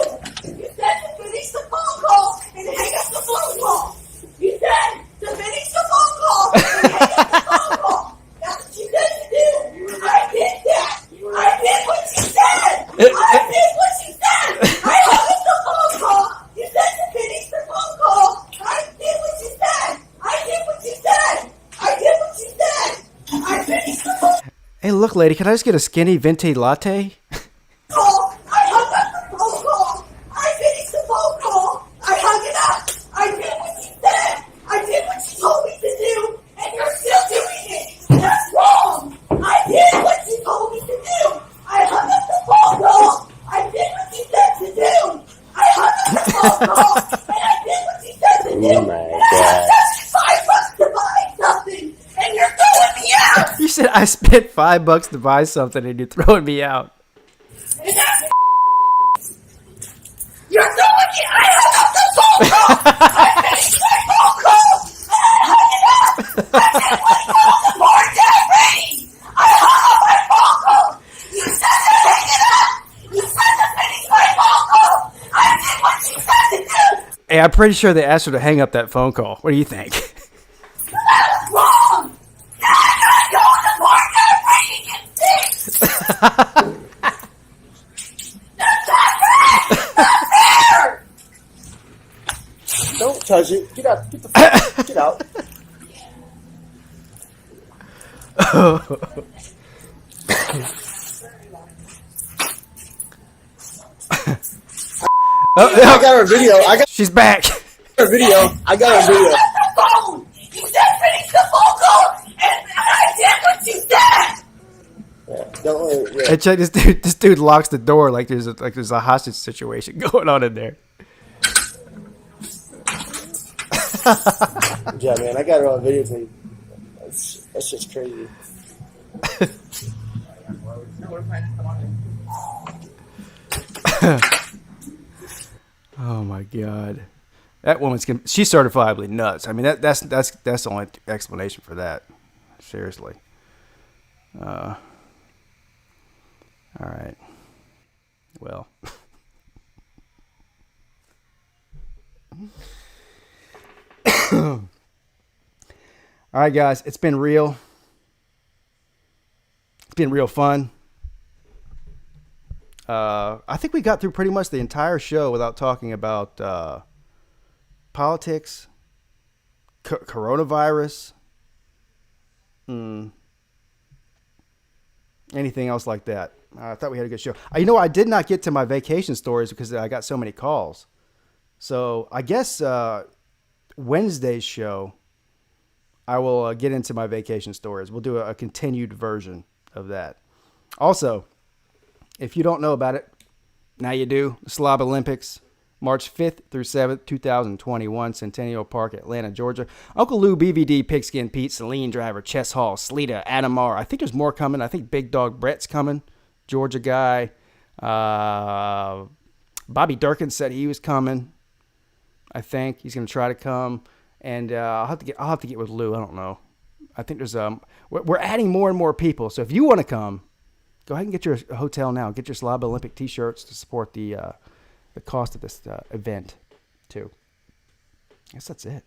A: You said to finish the phone call and hang up the phone call. You said to finish the phone call and hang up the phone call. That's what you said to do. I did that. I did what you said. I did what you said. I hung up the phone call. You said to finish the phone call. I did what you said. I did what you said. I did what you said. I finished the phone
C: Hey, look, lady, can I just get a skinny venti latte?
A: call. I hung up the phone call. I finished the phone call. I hung it up. I did what you said. I did what you told me to do, and you're still doing it. That's wrong. I did what you told me to do. I hung up the phone call. I did what you said to do. I hung up the phone call, and I did what you said to do.
Y: Oh my
A: and I spent $5 to buy something, and you're throwing me out.
C: You said I spent $5 to buy something and you're throwing me out.
A: And that's you're throwing me. I hung up the phone call. I finished my phone call, and I hung it up. I did what you told the poor dad ready. I hung up my phone call. You said to hang it up. You said to finish my phone call. I did what you said to do.
C: Hey, I'm pretty sure they asked her to hang up that phone call. What do you think?
A: That was wrong. I gotta go on the poor dad ready and get fixed. That's not right. Not fair.
K: Don't touch it. Get out. Get the fuck. Get out.
C: I
K: got her video.
C: She's back.
K: Her video. I got her video.
A: The phone. You said finish the phone call, and I did what you said.
K: Yeah, don't worry. Yeah.
C: Hey, check this dude. This dude locks the door like there's a hostage situation going on in there.
K: Yeah, man, I got her on videotape. That's just crazy.
C: Oh my god, that woman's she's certifiably nuts. I mean that's the only explanation for that. Seriously. All right. Well. All right, guys, it's been real. It's been real fun. I think we got through pretty much the entire show without talking about politics, coronavirus, anything else like that. I thought we had a good show. You know, I did not get to my vacation stories because I got so many calls. So I guess Wednesday's show, I will get into my vacation stories. We'll do a continued version of that. Also, If you don't know about it, now you do. The Slob Olympics, March 5th through 7th, 2021, Centennial Park, Atlanta, Georgia. Uncle Lou, BVD, Pigskin Pete, Celine Driver, Chess Hall, Sleeta, Adamar. I think there's more coming. I think Big Dog Brett's coming. Georgia guy. Bobby Durkin said he was coming. I think he's going to try to come. And I'll have to get with Lou. I don't know. I think there's we're adding more and more people. So if you want to come, go ahead and get your hotel now. Get your Slob Olympic T-shirts to support the cost of this event, too. I guess that's it.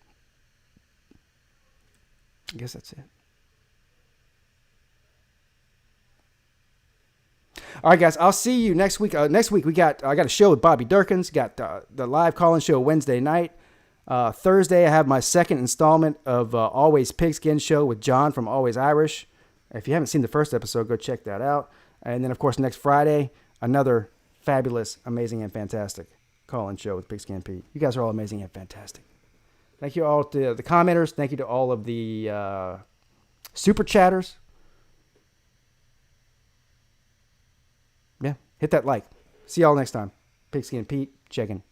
C: All right, guys. I'll see you next week. Next week I got a show with Bobby Durkins. Got the live call-in show Wednesday night. Thursday I have my second installment of Always Pigskin show with John from Always Irish. If you haven't seen the first episode, go check that out. And then, of course, next Friday, another fabulous, amazing, and fantastic call-in show with Pigskin Pete. You guys are all amazing and fantastic. Thank you all to the commenters. Thank you to all of the super chatters. Yeah, hit that like. See y'all next time. Pigskin Pete, checking